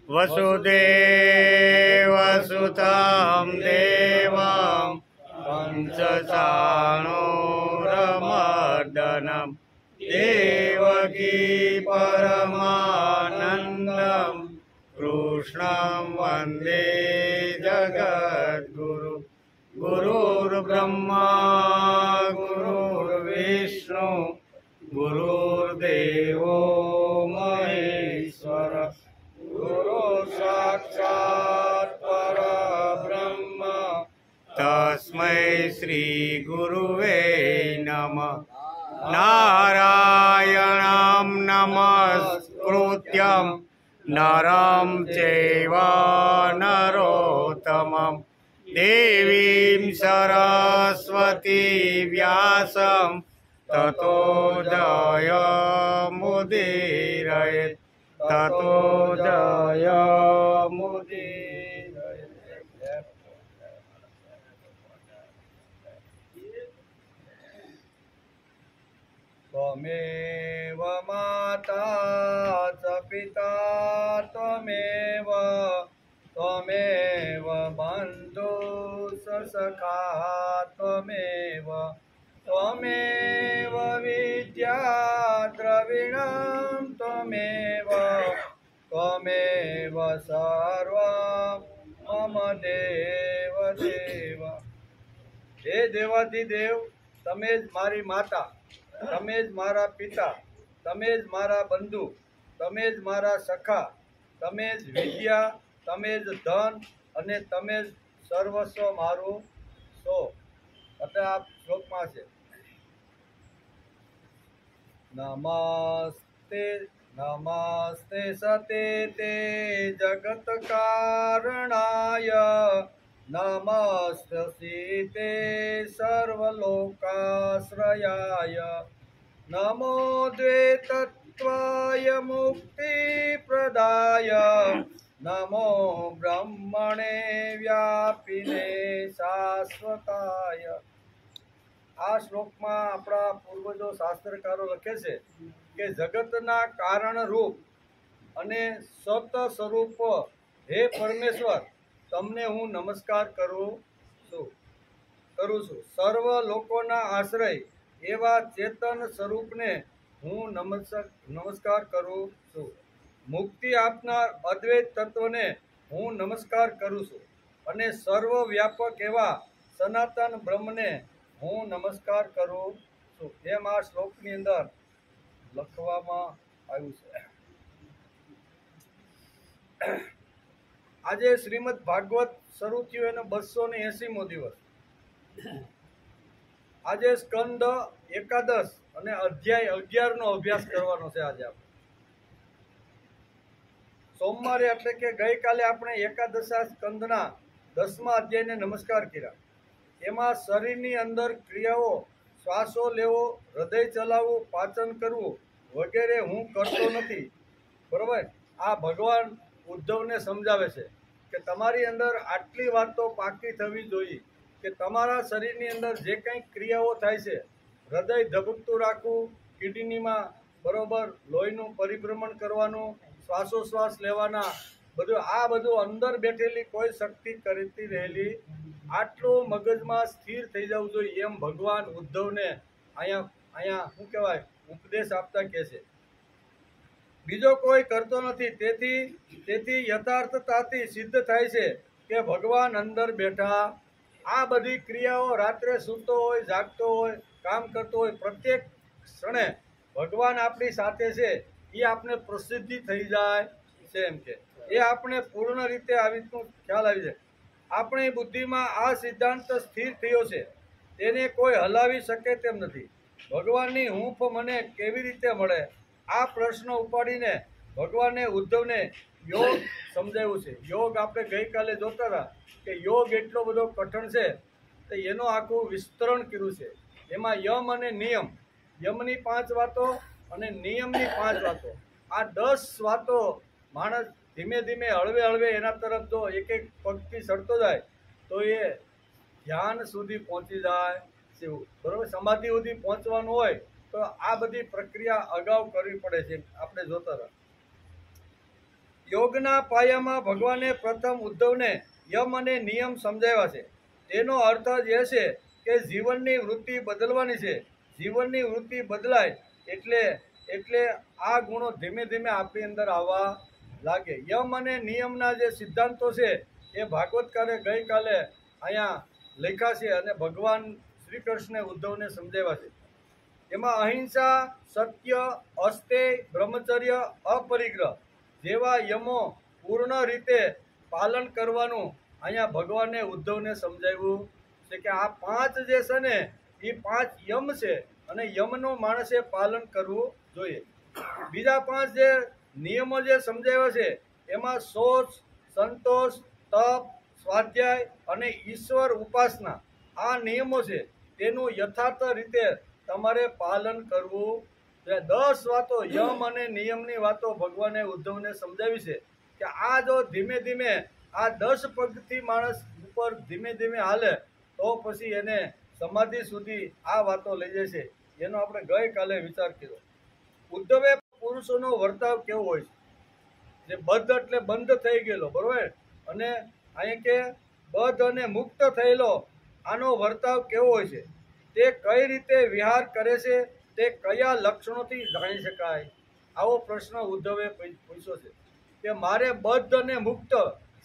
વસુદેવ સુતમ દેવમ કંસચાણૂરમર્દનમ દેવકી પરમાનંદમ કૃષ્ણં વંદે જગદ્ગુરુ ગુરુર્બ્રહ્મા ગુરુર્વિષ્ણુ ગુરુર્દેવો મહેશ્વર ગુરુ સાક્ષાત પરબ્રહ્મ તસ્मै શ્રી ગુરુવે નમઃ. નારાયણં નમસ્કૃત્યં નરં ચૈવ નરોત્તમં દેવીં સરસ્વતી વ્યાસં તતો જયમુદીરયેત તતો જયમુદીરયેત. ત્વમેવ માતા ચ પિતા ત્વમેવ બંધુઃ સખા ત્વમેવ વિદ્યા દ્રવિણં ત્વમેવ સર્વં મમ દેવ દેવ. હે દેવાધિદેવ, તમે જ મારી માતા, તમે જ મારા પિતા, તમે જ મારા બંધુ, તમે જ મારા સખા, તમે જ વિદ્યા, તમે જ ધન અને તમે જ સર્વસ્વ મારું છો. એટલે આ શ્લોકમાં છે નમસ્તે નમસ્તે સતે તે જગત કારણાય નમસ્તે તે સર્વલોકાશ્રયાય નમો દ્વૈતત્વાય મુક્તિ પ્રદાય નમો બ્રહ્મણે વ્યાપિને શાશ્વતાય. આ શ્લોકમાં આપણા પૂર્વજો શાસ્ત્રકારો લખે છે કે જગતના કારણ રૂપ અને સત સ્વરૂપ હે પરમેશ્વર, તમને હું નમસ્કાર કરું છું. સર્વ લોકોના આશ્રય એવા ચેતન સ્વરૂપને હું નમસ્કાર કરું છું. મુક્તિ આપનાર અદ્વૈત તત્વને હું નમસ્કાર કરું છું અને સર્વ વ્યાપક એવા સનાતન બ્રહ્મને હું નમસ્કાર કરું છું. એમ આ શ્લોકની અંદર લખવામાં આવ્યું છે. આજે શ્રીમદ ભાગવત શરૂ થયું એનો 280મો દિવસ. આજે સ્કંદ એકાદશ અને અધ્યાય 11નો અભ્યાસ કરવાનો છે. આજે આપણે સોમવારે એટલે કે ગઈકાલે આપણે એકાદશા સ્કંદના 10મા અધ્યાયને નમસ્કાર કર્યા. એમાં શરીરની અંદર ક્રિયાઓ, શ્વાસો લેવો, હૃદય ચલાવવું, પાચન કરવું વગેરે હું કરતો નથી. બરાબર. આ ભગવાન ઉદ્ધવને સમજાવે છે કે તમારી અંદર આટલી વાતો પાકી થવી જોઈએ કે તમારા શરીરની અંદર જે કંઈ ક્રિયાઓ થાય છે, હૃદય ધબકતું રાખવું, કિડનીમાં બરોબર લોહીનું પરિભ્રમણ કરવાનું, શ્વાસોશ્વાસ લેવાના, બધું અંદર બેઠેલી કોઈ શક્તિ કરતી રહેલી, આટલું મગજમાં સ્થિર થઈ જવું જોઈએ એમ ભગવાન ઉદ્ધવને અહીંયા શું કહેવાય ઉપદેશ આપતા કહે છે. બીજો કોઈ કરતો નથી. તેથી યથાર્થતાથી સિદ્ધ થાય છે કે ભગવાન અંદર બેઠા આ બધી ક્રિયાઓ, રાત્રે સૂતો હોય, જાગતો હોય, કામ કરતો હોય, પ્રત્યેક ક્ષણે ભગવાન આપણી સાથે છે. એ આપણે પ્રસિદ્ધિ થઈ જાય છે એમ કે એ આપણે પૂર્ણ રીતે આવી રીતનું ખ્યાલ આવી જાય. આપણી બુદ્ધિમાં આ સિદ્ધાંત સ્થિર થયો છે, તેને કોઈ હલાવી શકે તેમ નથી. ભગવાનની હૂંફ મને કેવી રીતે મળે? આ પ્રશ્ન ઉપાડીને ભગવાને ઉદ્ધવને યોગ સમજાવ્યું છે. યોગ આપણે ગઈકાલે જોતા હતા કે યોગ એટલો બધો કઠણ છે તો એનો આખું વિસ્તરણ કર્યું છે. એમાં યમ અને નિયમ, યમની 5 વાતો અને નિયમની 5 વાતો, આ 10 વાતો માણસ ધીમે ધીમે હળવે એના તરફ જો એક એક પગથી ચડતો જાય તો એ ધ્યાન સુધી પહોંચી જાય છે. બરાબર. સમાધિ સુધી પહોંચવાનું હોય તો આ બધી પ્રક્રિયા અગાઉ કરવી પડે છે આપણે જોતા રહો. યોગના પાયામાં ભગવાને પ્રથમ ઉદ્ધવને યમ અને નિયમ સમજાવ્યા છે. તેનો અર્થ જ એ છે કે જીવનની વૃત્તિ બદલવાની છે. જીવનની વૃત્તિ બદલાય એટલે આ ગુણો ધીમે ધીમે આપણી અંદર આવવા લાગે. યમ અને નિયમના જે સિદ્ધાંતો છે એ ભાગવતકારે ગઈકાલે અહીંયા લખ્યા છે અને ભગવાન શ્રી કૃષ્ણે ઉદ્ધવને સમજાવ્યા છે. એમાં અહિંસા, સત્ય, અસ્તેય, બ્રહ્મચર્ય, અપરિગ્રહ જેવા યમો પૂર્ણ રીતે પાલન કરવાનું અહીંયા ભગવાને ઉદ્ધવને સમજાવ્યું છે કે આ 5 જે છે ને એ 5 યમ છે અને યમનું માણસે પાલન કરવું જોઈએ. બીજા 5 જે નિયમો જે સમજાવ્યા છે એમાં શૌચ, સંતોષ, તપ, સ્વાધ્યાય અને ઈશ્વર ઉપાસના આ નિયમો છે. તેનું યથાર્થ રીતે તમારે પાલન કરવું. 10 વાતો યમ અને નિયમની વાતો ભગવાને ઉદ્ધવને સમજાવી છે કે આ જો ધીમે ધીમે આ 10 પગથી માણસ ઉપર ધીમે ધીમે હાલે તો પછી એને સમાધિ સુધી આ વાતો લઈ જશે. એનો આપણે ગઈકાલે વિચાર કર્યો. ઉદ્ધવે પુરુષોનો વર્તાવ કેવો હોય છે? જે બદ્ધ એટલે બંધ થઈ ગયેલો, બરોબર, અને અહીં કે બદ્ધ અને મુક્ત થયેલો આનો વર્તાવ કેવો હોય છે? તે કઈ રીતે વિહાર કરે છે? તે કયા લક્ષણોથી જાણી શકાય? આવો પ્રશ્ન ઉદ્ધવે પૂછ્યો છે કે મારે બદ્ધ અને મુક્ત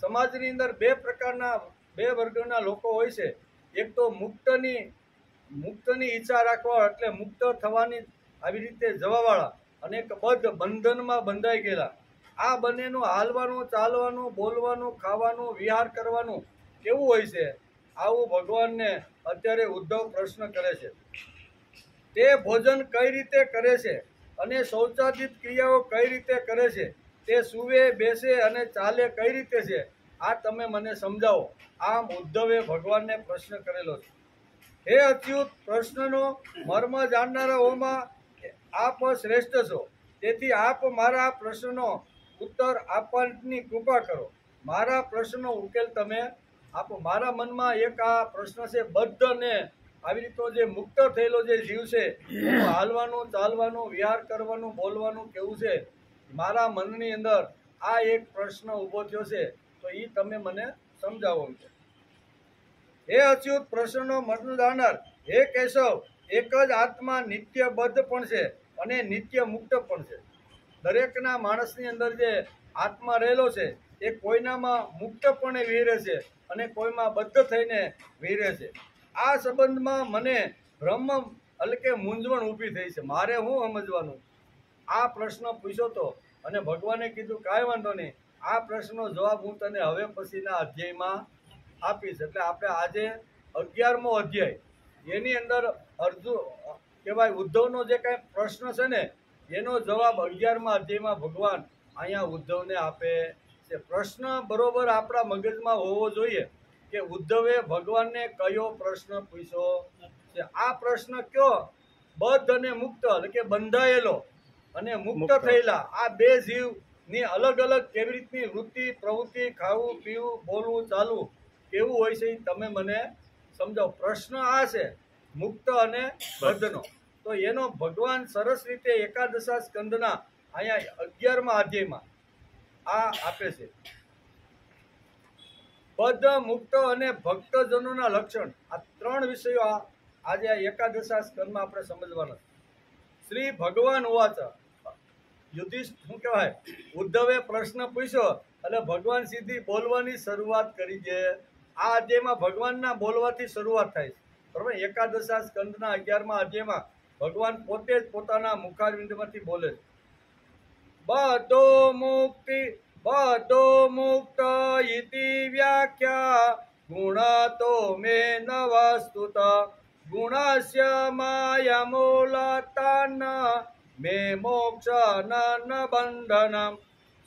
સમાજની અંદર બે વર્ગના લોકો હોય છે. એક તો મુક્તની ઈચ્છા રાખવા એટલે મુક્ત થવાની આવી રીતે જવાવાળા, અને એક બદ્ધ બંધનમાં બંધાઈ ગયેલા. આ બંનેનું હાલવાનું, ચાલવાનું, બોલવાનું, ખાવાનું, વિહાર કરવાનું કેવું હોય છે? આવું ભગવાનને અત્યારે ઉદ્ધવ પ્રશ્ન કરે છે. તે ભોજન કઈ રીતે કરે છે અને શૌચાદિત ક્રિયાઓ કઈ રીતે કરે છે? તે સૂવે, બેસે અને ચાલે કઈ રીતે છે? આ તમે મને સમજાવો. આમ ઉદ્ધવે ભગવાનને પ્રશ્ન કરેલો છે. હે અચ્યુત, પ્રશ્નનો મર્મ જાણનારાઓમાં આપ શ્રેષ્ઠ છો. તેથી આપ મારા પ્રશ્નનો ઉત્તર આપવાની કૃપા કરો. મારા પ્રશ્નનો ઉકેલ તમે આપો. મારા મનમાં એક આ પ્રશ્ન છે, બદ્ધ ને આવી રીતો જે મુક્ત થયેલો જે જીવ છે એનું હાલવાનું, ચાલવાનું, વિહાર કરવાનું, બોલવાનું કેવું છે? મારા મનની અંદર આ એક પ્રશ્ન ઊભો થયો છે, તો એ તમે મને સમજાવો. હે અચ્યુત, પ્રશ્નનો મર્મ જાણનાર, હે કેશવ, એક જ આત્મા નિત્ય બદ્ધ પણ છે અને નિત્ય મુક્ત પણ છે. દરેકના માણસની અંદર જે આત્મા રહેલો છે એ કોઈનામાં મુક્તપણે વિહરે છે અને કોઈમાં બદ્ધ થઈને વિહરે છે. આ સંબંધમાં મને ભ્રમ એટલે કે મૂંઝવણ ઊભી થઈ છે. મારે શું સમજવાનું? આ પ્રશ્ન પૂછ્યો તો અને ભગવાને કીધું કાંઈ વાંધો નહીં, આ પ્રશ્નનો જવાબ હું તને હવે પછીના અધ્યાયમાં આપીશ. એટલે આપણે આજે 11મો અધ્યાય એની અંદર કહેવાય ઉદ્ધવનો જે કાંઈ પ્રશ્ન છે ને એનો જવાબ 11મા અધ્યાયમાં ભગવાન અહીંયા ઉદ્ધવને આપે છે. પ્રશ્ન બરોબર આપણા મગજમાં હોવો જોઈએ કે ઉદ્ધવે ભગવાનને કયો પ્રશ્ન પૂછ્યો છે. આ પ્રશ્ન કયો? બદ્ધ અને મુક્ત એટલે કે બંધાયેલો અને મુક્ત થયેલા આ બે જીવની અલગ અલગ કેવી રીતની વૃત્તિ, પ્રવૃત્તિ, ખાવું, પીવું, બોલવું, ચાલવું કેવું હોય છે એ તમે મને સમજાવો. પ્રશ્ન આ છે મુક્ત અને બદ્ધનો. તો એનો ભગવાન સરસ રીતે એકાદશા સ્કંદના અહીંયા 11મા અધ્યાયમાં આ આપે છે. બદ્ધ, મુક્ત અને ભક્તજનોના લક્ષણ આ 3 વિષયો આજે આ એકાદશા સ્કંદમાં આપણે સમજવાના. શ્રી ભગવાન ઉવાચ, યુધિષ્ઠિર શું કહેવાય, ઉદ્ધવે પ્રશ્ન પૂછ્યો એટલે ભગવાન સીધી બોલવાની શરૂઆત કરી છે. આ અધ્યાયમાં ભગવાનના બોલવાથી શરૂઆત થાય છે, બરાબર. એકાદશા સ્કંદના 11મા અધ્યાયમાં ભગવાન પોતે જ પોતાના મુખારવિંદમાંથી બોલે છે. બદ્ધો મુક્ત ઇતિ વ્યાખ્યા ગુણતો મે નવસ્તુત ગુણસ્ય માયમૂલતાન મે મોક્ષ ન બંધનમ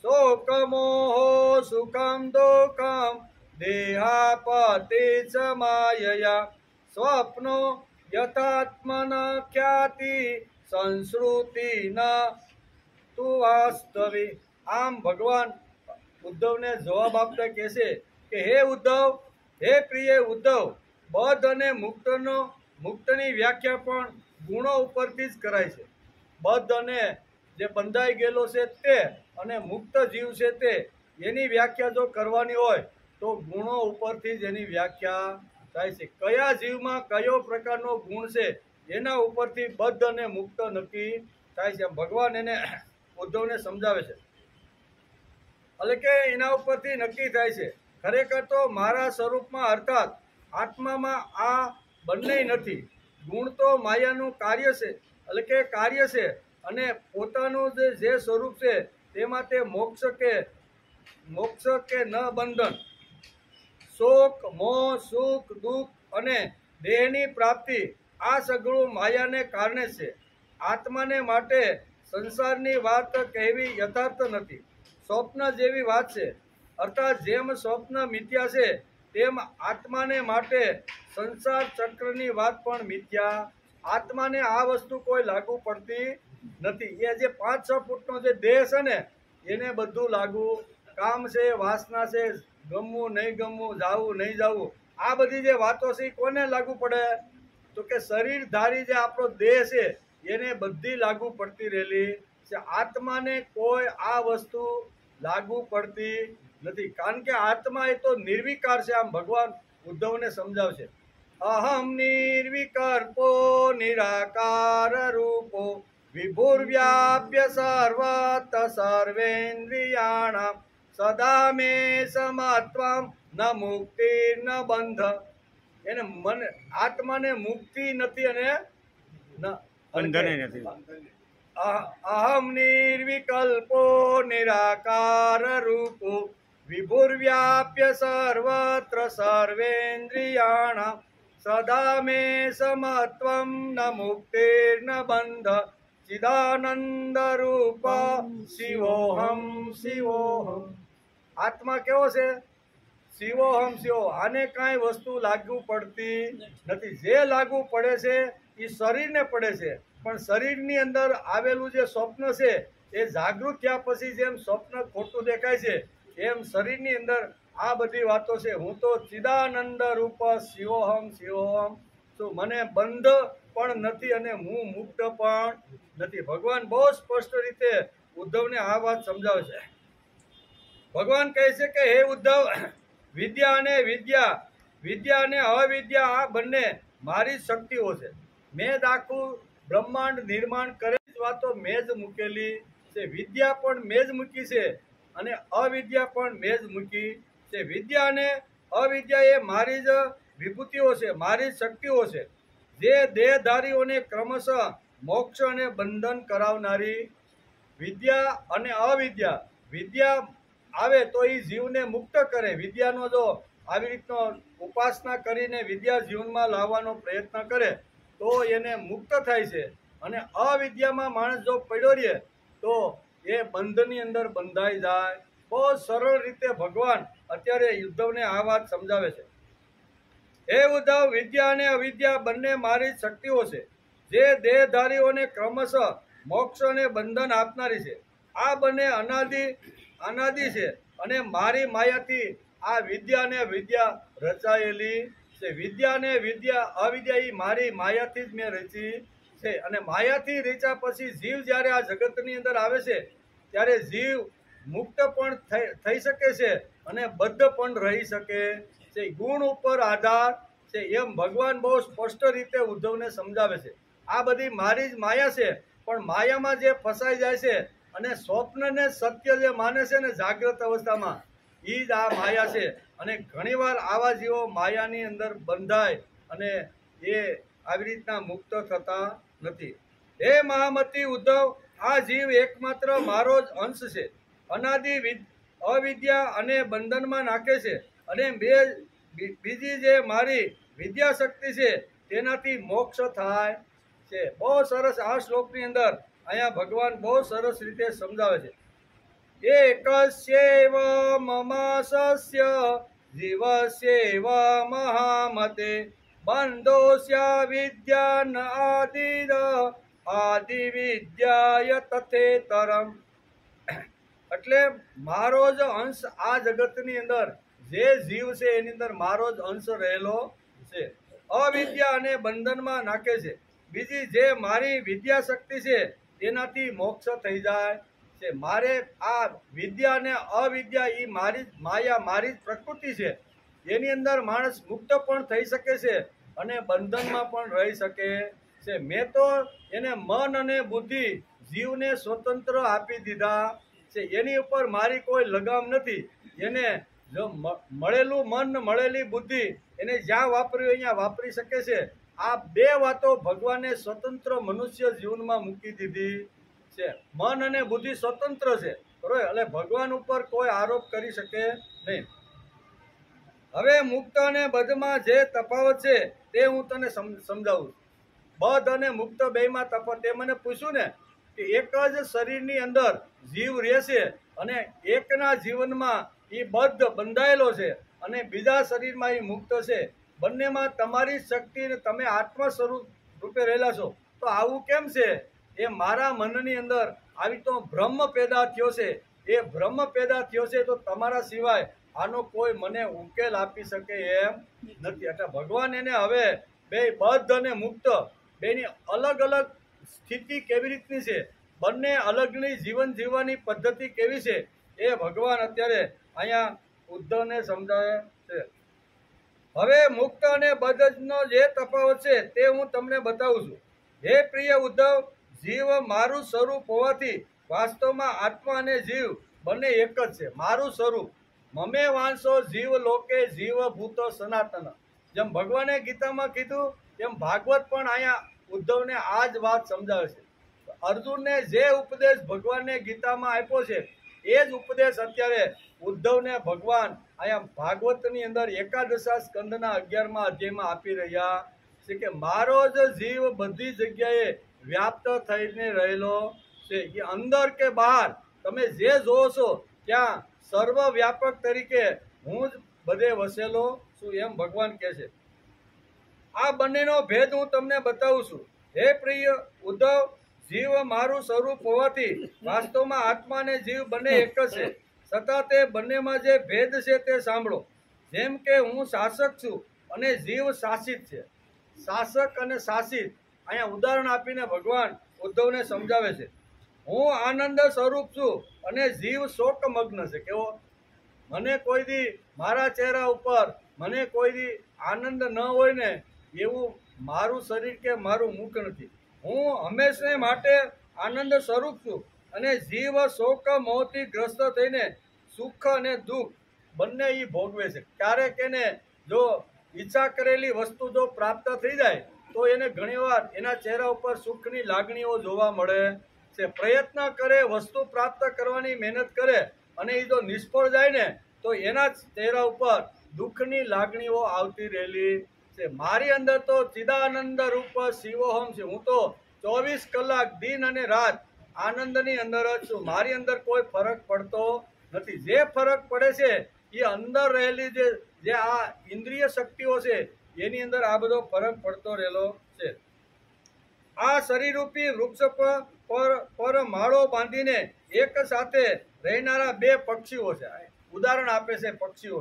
શોકમોહો સુખમ દુઃખમ દેહાપતિ ચ માયયા સ્વપ્નો યથાત્મન ખ્યાતિ સંસ્કૃતિ ન તુ વાસ્તવી. આમ ભગવાન ઉદ્ધવને જવાબ આપતા કહે છે કે હે ઉદ્ધવ, હે પ્રિય ઉદ્ધવ, બદ્ધ અને મુક્તનો મુક્તની વ્યાખ્યા પણ ગુણો ઉપરથી જ કરાય છે. બદ્ધ અને જે બંધાઈ ગયેલો છે તે અને મુક્ત જીવ છે તે, એની વ્યાખ્યા જો કરવાની હોય તો ગુણો ઉપરથી જ એની વ્યાખ્યા થાય છે. કયા જીવમાં કયો પ્રકારનો ગુણ છે એના ઉપરથી બદ્ધ અને મુક્ત નક્કી થાય છે. ભગવાન એને ઉદ્ધવને સમજાવે છે, એટલે કે એના ઉપરથી નક્કી થાય છે. ખરેખર તો મારા સ્વરૂપમાં અર્થાત આત્મામાં આ બંને નથી. ગુણ તો માયાનું કાર્ય છે, એટલે કે કાર્ય છે, અને પોતાનું જે સ્વરૂપ છે તેમાં તે મોક્ષ કે ન બંધન, શોક, મોહ, સુખ, દુઃખ અને દેહની પ્રાપ્તિ આ સગળું માયાને કારણે છે. આત્માને માટે સંસારની વાત કહેવી યથાર્થ નથી, સ્વપ્ન જેવી વાત છે. અર્થાત જેમ સ્વપ્ન મિથ્યા છે તેમ આત્માને માટે સંસાર ચક્રની વાત પણ મિથ્યા. આત્માને આ વસ્તુ કોઈ લાગુ પડતી નથી. એ જે 5-6 ફૂટનો જે દેહ છે ને એને બધું લાગુ, કામ છે, વાસના છે, ગમવું નહીં ગમવું, જાવું નહીં જાવું, આ બધી જે વાતો છે એ કોને લાગુ પડે? તો કે શરીરધારી જે આપણો દેહ છે એને બધી લાગુ પડતી રહેલી છે. આત્માને કોઈ આ વસ્તુ લાગુ પડતી નથી, કારણ કે આત્મા એ તો નિર્વિકાર છે. આમ ભગવાન ઉદ્ધવને સમજાવશે, અહમ નિર્વિકલ્પો નિરાકાર રૂપો વિભુર્વ્યાપ્ય સર્વત્ર સર્વેન્દ્રિયાણામ સદા મે સમાત્વામ ન મુક્તિ ન બંધ. એને મન આત્માને મુક્તિ નથી અને બંધન નથી. અહમ નિર્વિકલ્પો નિરાકાર રૂપો વિભુર્વ્યાપ્ય સર્વત્ર સર્વેન્દ્રિયાણામ સદા મે સમત્વમ ન મુક્તિર્ન બંધ ચિદાનંદ રૂપ શિવોહમ શિવોહમ. આત્મા કેવો છે? શિવોહમ શિવો. આને કાંઈ વસ્તુ લાગુ પડતી નથી. જે લાગુ પડે છે એ શરીરને પડે છે, પણ શરીરની અંદર આવેલું જે સ્વપ્ન છે એ જાગૃત થયા પછી જેમ સ્વપ્ન ખોટું દેખાય છે એમ શરીરની અંદર આ બધી વાતો છે. હું તો ચિદાનંદ રૂપ શિવોહમ શિવોહમ છું, મને બંધ પણ નથી અને હું મુક્ત પણ નથી. ભગવાન બહુ સ્પષ્ટ રીતે ઉદ્ધવને આ વાત સમજાવે છે. ભગવાન કહે છે કે હે ઉદ્ધવ, વિદ્યા અને અવિદ્યા આ બંને મારી શક્તિઓ છે. મેં જ આખું બ્રહ્માંડ નિર્માણ કરેલી વાતો મેં જ મૂકેલી છે. વિદ્યા પણ મેં જ મૂકી છે અને અવિદ્યા પણ મેં જ મૂકી છે. વિદ્યા અને અવિદ્યા એ મારી જ વિભૂતિઓ છે, મારી શક્તિઓ છે, જે દેહધારીઓને ક્રમશઃ મોક્ષ અને બંધન કરાવનારી. વિદ્યા અને અવિદ્યા, વિદ્યા આવે તો એ જીવને મુક્ત કરે. વિદ્યાનો જો આવી રીતનો ઉપાસના કરીને વિદ્યા જીવનમાં લાવવાનો પ્રયત્ન કરે તો એને મુક્ત થાય છે. અને અવિદ્યામાં માણસ જો પડ્યો રહે તો એ બંધની અંદર બંધાઈ જાય. બહુ સરળ રીતે ભગવાન અત્યારે ઉદ્ધવને આ વાત સમજાવે છે. હે ઉદ્ધવ, વિદ્યા અને અવિદ્યા બંને મારી શક્તિઓ છે, જે દેહધારીઓને ક્રમશઃ મોક્ષ અને બંધન આપનારી છે. આ બંને અનાદિ છે અને મારી માયાથી આ વિદ્યા અને વિદ્યા રચાયેલી છે. વિદ્યા અને અવિદ્યા એ મારી માયાથી જ મેં રચી છે. અને માયાથી રચ્યા પછી જીવ જ્યારે આ જગતની અંદર આવે છે ત્યારે જીવ મુક્ત પણ થઈ શકે છે અને બદ્ધ પણ રહી શકે છે. ગુણ ઉપર આધાર છે એમ ભગવાન બહુ સ્પષ્ટ રીતે ઉદ્ધવને સમજાવે છે. આ બધી મારી જ માયા છે, પણ માયામાં જે ફસાઈ જાય છે અને સ્વપ્નને સત્ય જે માને છે ને જાગ્રત અવસ્થામાં, એ જ આ માયા છે. અને ઘણીવાર આવા જીવો માયાની અંદર બંધાય અને એ આવી રીતના મુક્ત થતા નથી. હે મહામતી ઉદ્ધવ, આ જીવ એકમાત્ર મારો જ અંશ છે. અનાદિ અવિદ્યા અને બંધનમાં નાખે છે, અને બીજી જે મારી વિદ્યા શક્તિ છે તેનાથી મોક્ષ થાય છે. બહુ સરસ આ શ્લોકની અંદર અહીંયા ભગવાન બહુ સરસ રીતે સમજાવે છે. એકસ્યૈવ મમાસસ્ય જીવસ્યૈવ મહામતે બંધોસ્ય વિદ્યા ન આદિ વિદ્યાય તથેતરમ. એટલે મારો જ અંશ આ જગતની અંદર જે જીવ છે એની અંદર મારો જ અંશ રહેલો છે. અવિદ્યા અને બંધનમાં નાખે છે. બીજી જે મારી વિદ્યા શક્તિ છે તેનાથી મોક્ષ થઈ જાય છે. મારે આ વિદ્યા અને અવિદ્યા એ મારી જ માયા, મારી જ પ્રકૃતિ છે. એની અંદર માણસ મુક્ત પણ થઈ શકે છે અને બંધનમાં પણ રહી શકે છે. મેં તો એને મન અને બુદ્ધિ જીવને સ્વતંત્ર આપી દીધા છે. એની ઉપર મારી કોઈ લગામ નથી. એને જો મળેલું મન, મળેલી બુદ્ધિ એને જ્યાં વાપર્યું અહીંયા વાપરી શકે છે. આ બે વાતો ભગવાને સ્વતંત્ર મનુષ્ય જીવનમાં મૂકી દીધી છે. મન અને બુદ્ધિ સ્વતંત્ર છે, બરોબર, એટલે ભગવાન ઉપર કોઈ આરોપ કરી શકે નહીં. હવે મુક્ત અને બદ્ધમાં જે તફાવત છે તે હું તને સમજાવું. બદ્ધ અને મુક્ત બેયમાં તફાવત, તે મને પૂછ્યું ને કે એક જ શરીરની અંદર જીવ રહેશે અને એકના જીવનમાં એ બદ્ધ બંધાયેલો છે અને બીજા શરીરમાં એ મુક્ત છે. બંનેમાં તમારી શક્તિ ને તમે આત્મ સ્વરૂપ રૂપે રહેલા છો. તો આવું કેમ છે? એ મારા મનની અંદર આવી તો ભ્રમ પેદા થયો છે. એ ભ્રમ પેદા થયો છે તો તમારા સિવાય આનો કોઈ મને ઉકેલ આપી શકે એમ નથી. એટલે ભગવાન એને હવે બે બદ્ધ અને મુક્ત બેની અલગ અલગ સ્થિતિ કેવી રીતની છે, બંને અલગની જીવન જીવવાની પદ્ધતિ કેવી છે, એ ભગવાન અત્યારે અહીંયા ઉદ્ધવને સમજાવે છે. હવે મુક્ત અને બદ્ધનો જે તફાવત છે તે હું તમને બતાવું છું. હે પ્રિય ઉદ્ધવ, જીવ મારું સ્વરૂપ હોવાથી વાસ્તવમાં આત્મા અને જીવ બંને એક જ છે. મારું સ્વરૂપ મમે વાંસો જીવ લોકે જીવ ભૂતો સનાતન. જેમ ભગવાને ગીતામાં કીધું તેમ ભાગવત પણ અહીંયા ઉદ્ધવને આ જ વાત સમજાવે છે. અર્જુનને જે ઉપદેશ ભગવાને ગીતામાં આપ્યો છે એ જ ઉપદેશ અત્યારે ઉદ્ધવને ભગવાન અહીંયા ભાગવતની અંદર એકાદશા સ્કંદના 11મા અધ્યાયમાં આપી રહ્યા છે કે મારો જ જીવ બધી જગ્યાએ વ્યાપ્ત થઈને રહેલો છે. એ અંદર કે બહાર તમે જે જોવો છો ત્યાં સર્વ વ્યાપક તરીકે હું જ બધે વસેલો છું, એમ ભગવાન કહે છે. આ બંનેનો ભેદ હું તમને બતાવું છું. હે પ્રિય ઉદ્ધવ, જીવ મારું સ્વરૂપ હોવાથી વાસ્તવમાં આત્મા અને જીવ બંને એક જ છે. છતાં તે બંનેમાં જે ભેદ છે તે સાંભળો. જેમ કે હું શાસક છું અને જીવ શાસિત છે. શાસક અને શાસિત અહીંયા ઉદાહરણ આપીને ભગવાન ઉદ્ધવને સમજાવે છે. હું આનંદ સ્વરૂપ છું અને જીવ શોકમગ્ન છે. કેવો? મને કોઈ દી મારા ચહેરા ઉપર મને કોઈ દી આનંદ ન હોય ને એવું મારું શરીર કે મારું મુખ નથી. હું હંમેશા માટે આનંદ સ્વરૂપ છું અને જીવ શોક મોહથી ગ્રસ્ત થઈને સુખ અને દુઃખ બંને એ ભોગવે છે. ક્યારેક એને જો ઈચ્છા કરેલી વસ્તુ જો પ્રાપ્ત થઈ જાય તો એને ઘણીવાર એના ચહેરા ઉપર સુખની લાગણીઓ જોવા મળે છે. પ્રયત્ન કરે, વસ્તુ પ્રાપ્ત કરવાની મહેનત કરે અને એ જો નિષ્ફળ જાય ને તો એના ચહેરા ઉપર દુઃખની લાગણીઓ આવતી રહેલી છે. મારી અંદર તો ચિદાનંદ રૂપ શિવોહમ છે. હું તો 24 કલાક દિન અને રાત આનંદની અંદર જ છું. મારી અંદર કોઈ ફરક પડતો નથી. જે ફરક પડે છે એ અંદર રહેલી જે આ ઇન્દ્રિય શક્તિઓ છે એની અંદર આ બધો ફરક પડતો રહેલો છે. આ શરીરરૂપી વૃક્ષ પર માળો બાંધીને એક સાથે રહેનારા બે પક્ષીઓ છે. ઉદાહરણ આપે છે પક્ષીઓ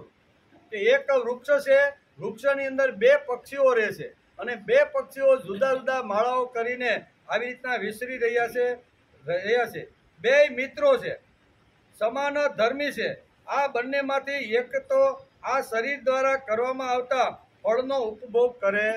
કે એક વૃક્ષ છે, વૃક્ષની અંદર બે પક્ષીઓ રહે છે અને બે પક્ષીઓ જુદા જુદા માળાઓ કરીને આવી રીતના વિસરી રહ્યા છે. બે મિત્રો છે, સમાન ધર્મી છે. આ બંનેમાંથી એક તો આ શરીર દ્વારા કરવામાં આવતા ફળનો ઉપભોગ કરે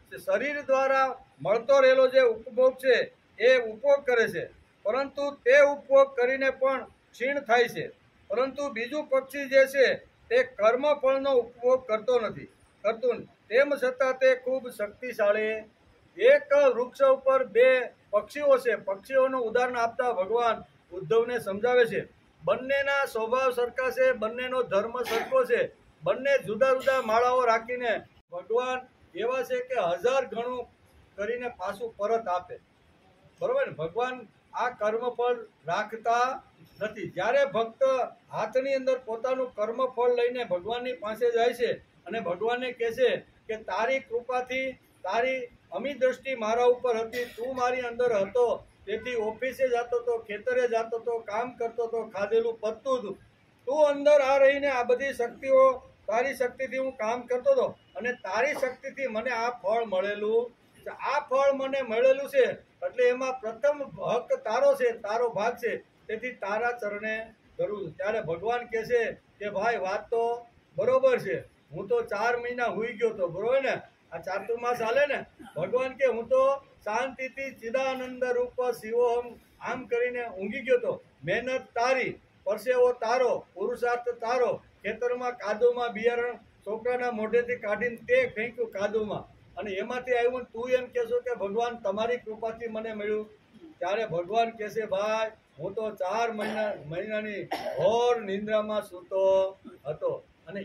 છે. શરીર દ્વારા મળતો રહેલો જે ઉપભોગ છે એ ઉપભોગ કરે છે, પરંતુ તે ઉપભોગ કરીને પણ ક્ષીણ થાય છે. પરંતુ બીજું પક્ષી જે છે તે કર્મફળનો ઉપભોગ કરતું નથી. તેમ છતાં તે ખૂબ શક્તિશાળી. એક વૃક્ષ ઉપર બે પક્ષીઓ છે. પક્ષીઓનું ઉદાહરણ આપતા ભગવાન ઉદ્ધવને સમજાવે છે. બંનેના સ્વભાવ સરખા છે, બંનેનો ધર્મ સરખો છે. બંને જુદા જુદા માળાઓ રાખીને ભગવાન એવા છે કે 1000 ગણું કરીને પાછું પરત આપે. બરોબર ને? ભગવાન આ કર્મફળ રાખતા નથી. જ્યારે ભક્ત હાથની અંદર પોતાનું કર્મફળ લઈને ભગવાનની પાસે જાય છે અને ભગવાનને કહે છે કે તારી કૃપાથી તારી અમી દ્રષ્ટિ મારા ઉપર હતી, તું મારી અંદર હતો, તેથી ઓફિસે જતો હતો, ખેતરે જતો હતો, કામ કરતો હતો, ખાધેલું પતતું હતું. તું અંદર આ રહીને આ બધી શક્તિઓ તારી શક્તિથી હું કામ કરતો હતો અને તારી શક્તિથી મને આ ફળ મળેલું છે. આ ફળ મને મળેલું છે એટલે એમાં પ્રથમ હક તારો છે, તારો ભાગ છે, તેથી તારા ચરણે કરું છું. ત્યારે ભગવાન કહે છે કે ભાઈ વાત તો બરોબર છે, હું તો 4 મહિના હુઈ ગયો તો, બરોબર ને, આ ચાતુર્માસ હાલે ને, ભગવાન કે હું તો શાંતિથી ચિદાનંદ રૂપ શિવોહમ આમ કરીને ઊંઘી ગયો તો. મહેનત તારી, પરસેવો તારો, પુરુષાર્થ તારો, ખેતરમાં કાદવમાં બિયારણ છોકરાના મોઢેથી કાઢીને તે ફેંક્યું કાદવમાં, અને એમાંથી આવ્યું. તું એમ કહેશો કે ભગવાન તમારી કૃપાથી મને મળ્યું. ત્યારે ભગવાન કહેશે ભાઈ હું તો 4 મહિનાની ઘોર નિંદ્રામાં સૂતો હતો. અને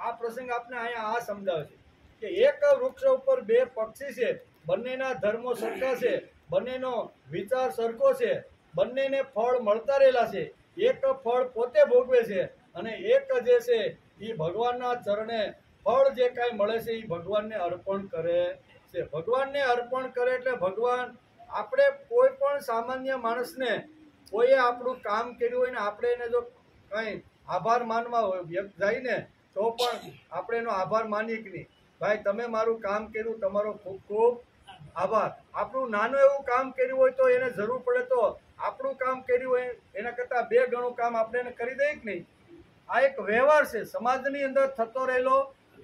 આ પ્રસંગ આપણે અહીંયા આ સમજાવે છે કે એક વૃક્ષ ઉપર 2 પક્ષી છે, બંનેના ધર્મો સરખા છે, બંનેનો વિચાર સરખો છે, બંનેને ફળ મળતા રહેલા છે. એક ફળ પોતે ભોગવે છે અને એક જે છે એ ભગવાનના ચરણે ફળ જે કાંઈ મળે છે એ ભગવાનને અર્પણ કરે છે. ભગવાનને અર્પણ કરે એટલે ભગવાન, આપણે કોઈ પણ સામાન્ય માણસને કોઈએ આપણું કામ કર્યું હોય ને આપણે એને જો કંઈ આભાર માનવા જાય ને તો પણ આપણે એનો આભાર માનીએ કે નહીં, ભાઈ તમે મારું કામ કર્યું, તમારો ખૂબ ખૂબ આભાર. આપણું નાનું એવું કામ કર્યું હોય તો એને જરૂર પડે તો આપણું કામ કર્યું હોય એના કરતાં 2 ગણું કામ આપણે એને કરી દઈએ કે નહીં. આ એક વ્યવહાર છે, સમાજની અંદર થતો રહેલો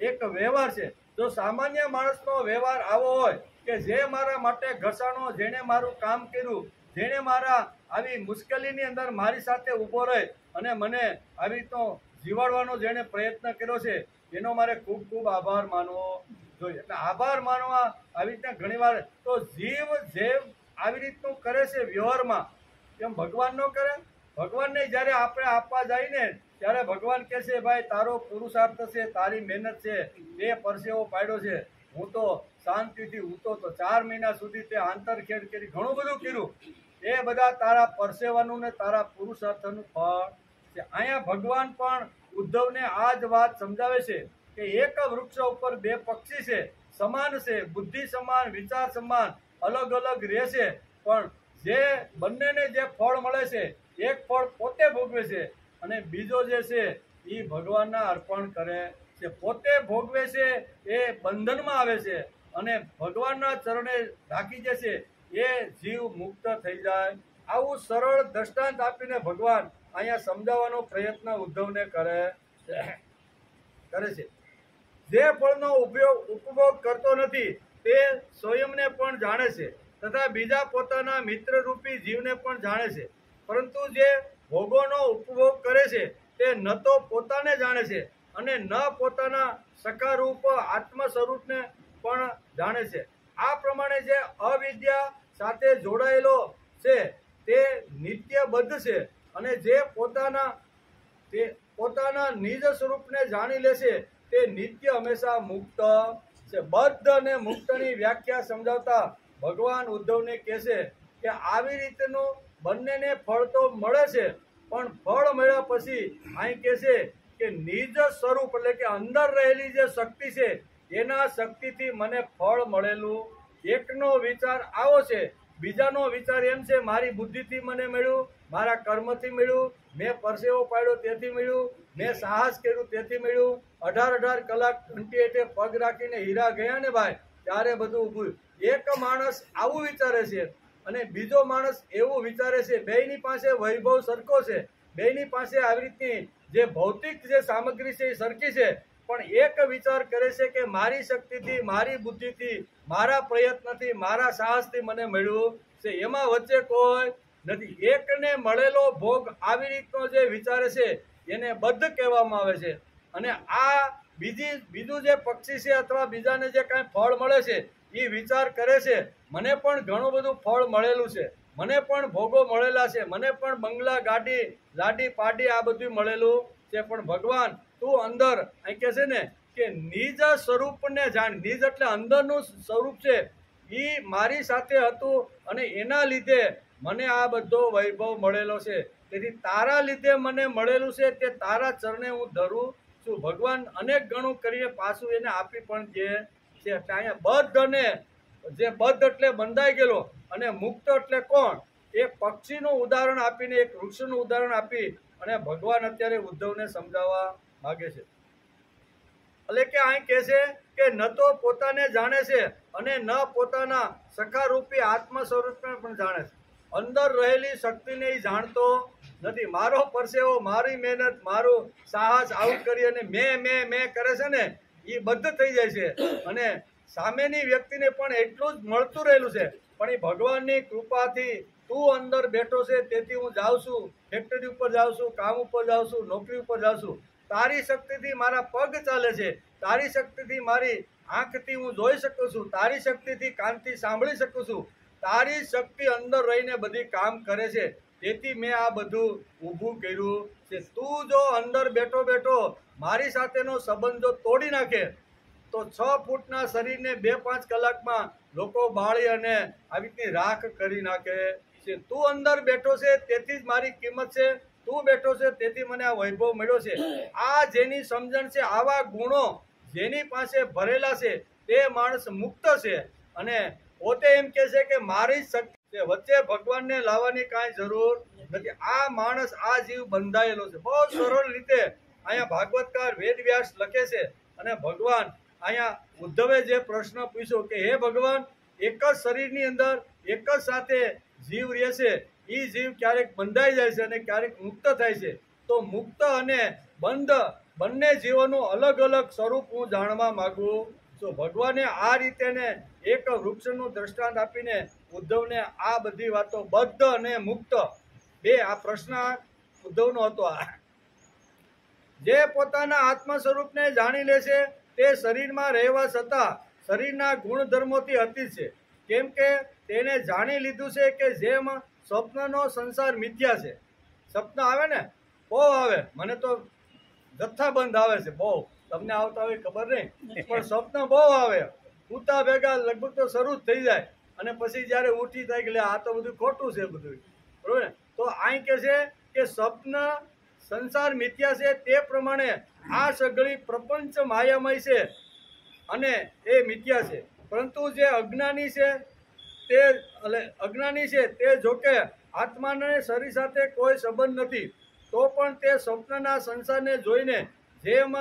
એક વ્યવહાર છે. જો સામાન્ય માણસનો વ્યવહાર આવો હોય કે જે મારા માટે ઘસાણો, જેણે મારું કામ કર્યું, જેણે મારા આવી મુશ્કેલીની અંદર મારી સાથે ઊભો રહે અને મને આવી રીતનો જીવાડવાનો જેણે પ્રયત્ન કર્યો છે એનો મારે ખૂબ ખૂબ આભાર માનવો જોઈએ. એટલે આભાર માનવા આવી રીતના ઘણીવાર તો જીવ જે આવી રીતનું કરે છે વ્યવહારમાં, કેમ ભગવાન ન કરે? ભગવાનને જ્યારે આપણે આપવા જાય ને ત્યારે ભગવાન કહે છે ભાઈ તારો પુરુષાર્થ છે, તારી મહેનત છે, તે પરસેવો પાડ્યો છે, હું તો શાંતિથી ઉતો તો 4 મહિના સુધી તે આંતરખેડ કરી, ઘણું બધું કર્યું, એ બધા તારા પરસેવાનું ને તારા પુરુષાર્થનું ફળ છે. અહીંયા ભગવાન પણ ઉદ્ધવને આ જ વાત સમજાવે છે કે એક વૃક્ષ ઉપર 2 પક્ષી છે, સમાન છે, બુદ્ધિ સમાન, વિચાર સમાન, અલગ અલગ રહેશે, પણ જે બંનેને જે ફળ મળે છે એક ફળ પોતે ભોગવે છે અને બીજો જે છે એ ભગવાનના અર્પણ કરે છે. પોતે ભોગવે છે એ બંધનમાં આવે છે અને ભગવાનના ચરણે રાખી જે છે એ જીવ મુક્ત થઈ જાય. આવું સરળ દ્રષ્ટાંત આપીને ભગવાન અહીંયા સમજાવવાનો પ્રયત્ન ઉદ્ધવને કરે છે. જે ફળનો ઉપભોગ કરતો નથી તે સ્વયંને પણ જાણે છે તથા બીજા પોતાના મિત્રરૂપી જીવને પણ જાણે છે, પરંતુ જે ભોગોનો ઉપભોગ કરે છે તે ન તો પોતાને જાણે છે અને ન પોતાના સખારૂપ આત્મ સ્વરૂપને પણ જાણે છે. આ પ્રમાણે જે અવિદ્યા સાથે જોડાયેલો છે તે નિત્યબદ્ધ છે અને જે પોતાના નિજ સ્વરૂપને જાણી લે છે તે નિત્ય હંમેશા મુક્ત છે. બદ્ધ અને મુક્તની વ્યાખ્યા સમજાવતા ભગવાન ઉદ્ધવને કહે છે કે આવી રીતનું બંનેને ફળ તો મળે છે, પણ ફળ મળ્યા પછી અહીં કહે છે કે નિજ સ્વરૂપ એટલે કે અંદર રહેલી જે શક્તિ છે એના શક્તિથી મને ફળ મળેલું. એકનો વિચાર આવો છે, બીજાનો વિચાર એમ છે મારી બુદ્ધિથી મને મળ્યું, મારા કર્મથી મળ્યું, મેં પરસેવો પાડ્યો તેથી મળ્યું, મેં સાહસ કર્યું તેથી મળ્યું, 18 કલાક ઘંટી હેઠે પગ રાખીને હીરા ગયા ને ભાઈ ત્યારે બધું ઊભું. એક માણસ આવું વિચારે છે અને બીજો માણસ એવું વિચારે છે. બેયની પાસે વૈભવ સરખો છે, બેયની પાસે આવી રીતની જે ભૌતિક જે સામગ્રી છે એ સરખી છે, પણ એક વિચાર કરે છે કે મારી શક્તિથી, મારી બુદ્ધિથી, મારા પ્રયત્નથી, મારા સાહસથી મને મળ્યું છે, એમાં વચ્ચે કોઈ નથી. એકને મળેલો ભોગ આવી રીતનો જે વિચારે છે એને બદ્ધ કહેવામાં આવે છે. અને આ બીજું જે પક્ષી છે અથવા બીજાને જે કાંઈ ફળ મળે છે એ વિચાર કરે છે મને પણ ઘણું બધું ફળ મળેલું છે, મને પણ ભોગો મળેલા છે, મને પણ બંગલા, ગાડી, લાડી, પાડી આ બધું મળેલું છે, પણ ભગવાન તું અંદર અહીં કહે છે ને કે નિજ સ્વરૂપને જાણ. નિજ એટલે અંદરનું સ્વરૂપ છે એ મારી સાથે હતું અને એના લીધે મને આ બધો વૈભવ મળેલો છે, તેથી તારા લીધે મને મળેલું છે તે તારા ચરણે હું ધરું છું. ભગવાન અનેક ગણું કરીને પાછું એને આપી પણ જે છે. એટલે અહીંયા બદ્ધ અને જે બદ્ધ એટલે બંધાઈ ગયેલો અને મુક્ત એટલે કોણ, એ પક્ષીનું ઉદાહરણ આપીને એક વૃક્ષનું ઉદાહરણ આપી અને ભગવાન અત્યારે ઉદ્ધવને સમજાવવા માગે છે. એટલે કે અહીં કહે છે કે ન તો પોતાને જાણે છે અને ન પોતાના સખારૂપી આત્મ સ્વરૂપને પણ જાણે છે. અંદર રહેલી શક્તિને એ જાણતો નથી. મારો પરસેવો, મારી મહેનત, મારું સાહસ આવું કરી અને મેં કરે છે ને, એ બધું થઈ જાય છે. અને સામેની વ્યક્તિને પણ એટલું જ મળતું રહેલું છે. પણ એ ભગવાનની કૃપાથી તું અંદર બેઠો છે, તેથી હું જાઉં છું, ફેક્ટરી ઉપર જાઉં છું, કામ ઉપર જાઉં છું, નોકરી ઉપર જાઉં છું. તારી શક્તિથી મારા પગ ચાલે છે, તારી શક્તિથી મારી આંખથી હું જોઈ શકું છું, તારી શક્તિથી કાનથી સાંભળી શકું છું. તારી શક્તિ અંદર રહીને બધી કામ કરે છે, તેથી મેં આ બધું ઊભું કર્યું છે. તું જો અંદર બેઠો બેઠો મારી સાથેનો સંબંધ જો તોડી નાખે તો 6 ફૂટના શરીરને 2-5 કલાકમાં લોકો બાળી અને આવી રીતની રાખ કરી નાખે છે. તું અંદર બેઠો છે તેથી જ મારી કિંમત છે, તું બેઠો છે તેથી મને આ વૈભવ મળ્યો છે. આ જેની સમજણ છે, આવા ગુણો જેની પાસે ભરેલા છે, તે માણસ મુક્ત છે. અને પોતે એમ કહે છે કે મારી શક્તિ છે, વચ્ચે ભગવાનને લાવવાની કાંઈ જરૂર નથી. આ માણસ, આ જીવ બંધાયેલો છે. બહુ સરળ રીતે અહીંયા ભાગવતકાર વેદવ્યાસ લખે છે. અને ભગવાન અહીંયા ઉદ્ધવે જે પ્રશ્ન પૂછ્યો કે હે ભગવાન, એક જ શરીરની અંદર એક જ સાથે જીવ રહે છે, એ જીવ ક્યારેક બંધાઈ જાય છે અને ક્યારેક મુક્ત થાય છે. તો મુક્ત અને બંધ બંને જીવોનું અલગ અલગ સ્વરૂપ હું જાણવા માંગુ છું. ભગવાને આ રીતે ને એક વૃક્ષનું દ્રષ્ટાંત આપીને ઉદ્ધવને આ બધી વાતો, બદ્ધ અને મુક્ત બે, આ પ્રશ્ન ઉદ્ધવનો હતો. જે પોતાના આત્મ સ્વરૂપને જાણી લે છે તે શરીરમાં રહેવા છતાં શરીરના ગુણધર્મોથી અતીત છે. કેમ કે તેને જાણી લીધું છે કે જેમ સ્વપ્નનો સંસાર મિથ્યા છે. સ્વપ્ન આવે ને, બહુ આવે, મને તો જથ્થાબંધ આવે છે, બહુ. તમને આવતા હોય ખબર નહીં, પણ સ્વપ્ન બહુ આવે. ઉતા ભેગા લગભગ તો શરૂ જ થઈ જાય. અને પછી જયારે ઉઠી થાય કે આ તો બધું ખોટું છે બધું, બરોબર ને? તો અહીં કે છે કે સ્વપ્ન સંસાર મિથ્યા છે, તે પ્રમાણે આ સગળી પ્રપંચ માયામય છે અને એ મિથ્યા છે. પરંતુ જે અજ્ઞાની છે તે જોકે આત્માને શરીર સાથે કોઈ સંબંધ નથી, તો પણ તે સ્વપ્નના સંસારને જોઈને જેમ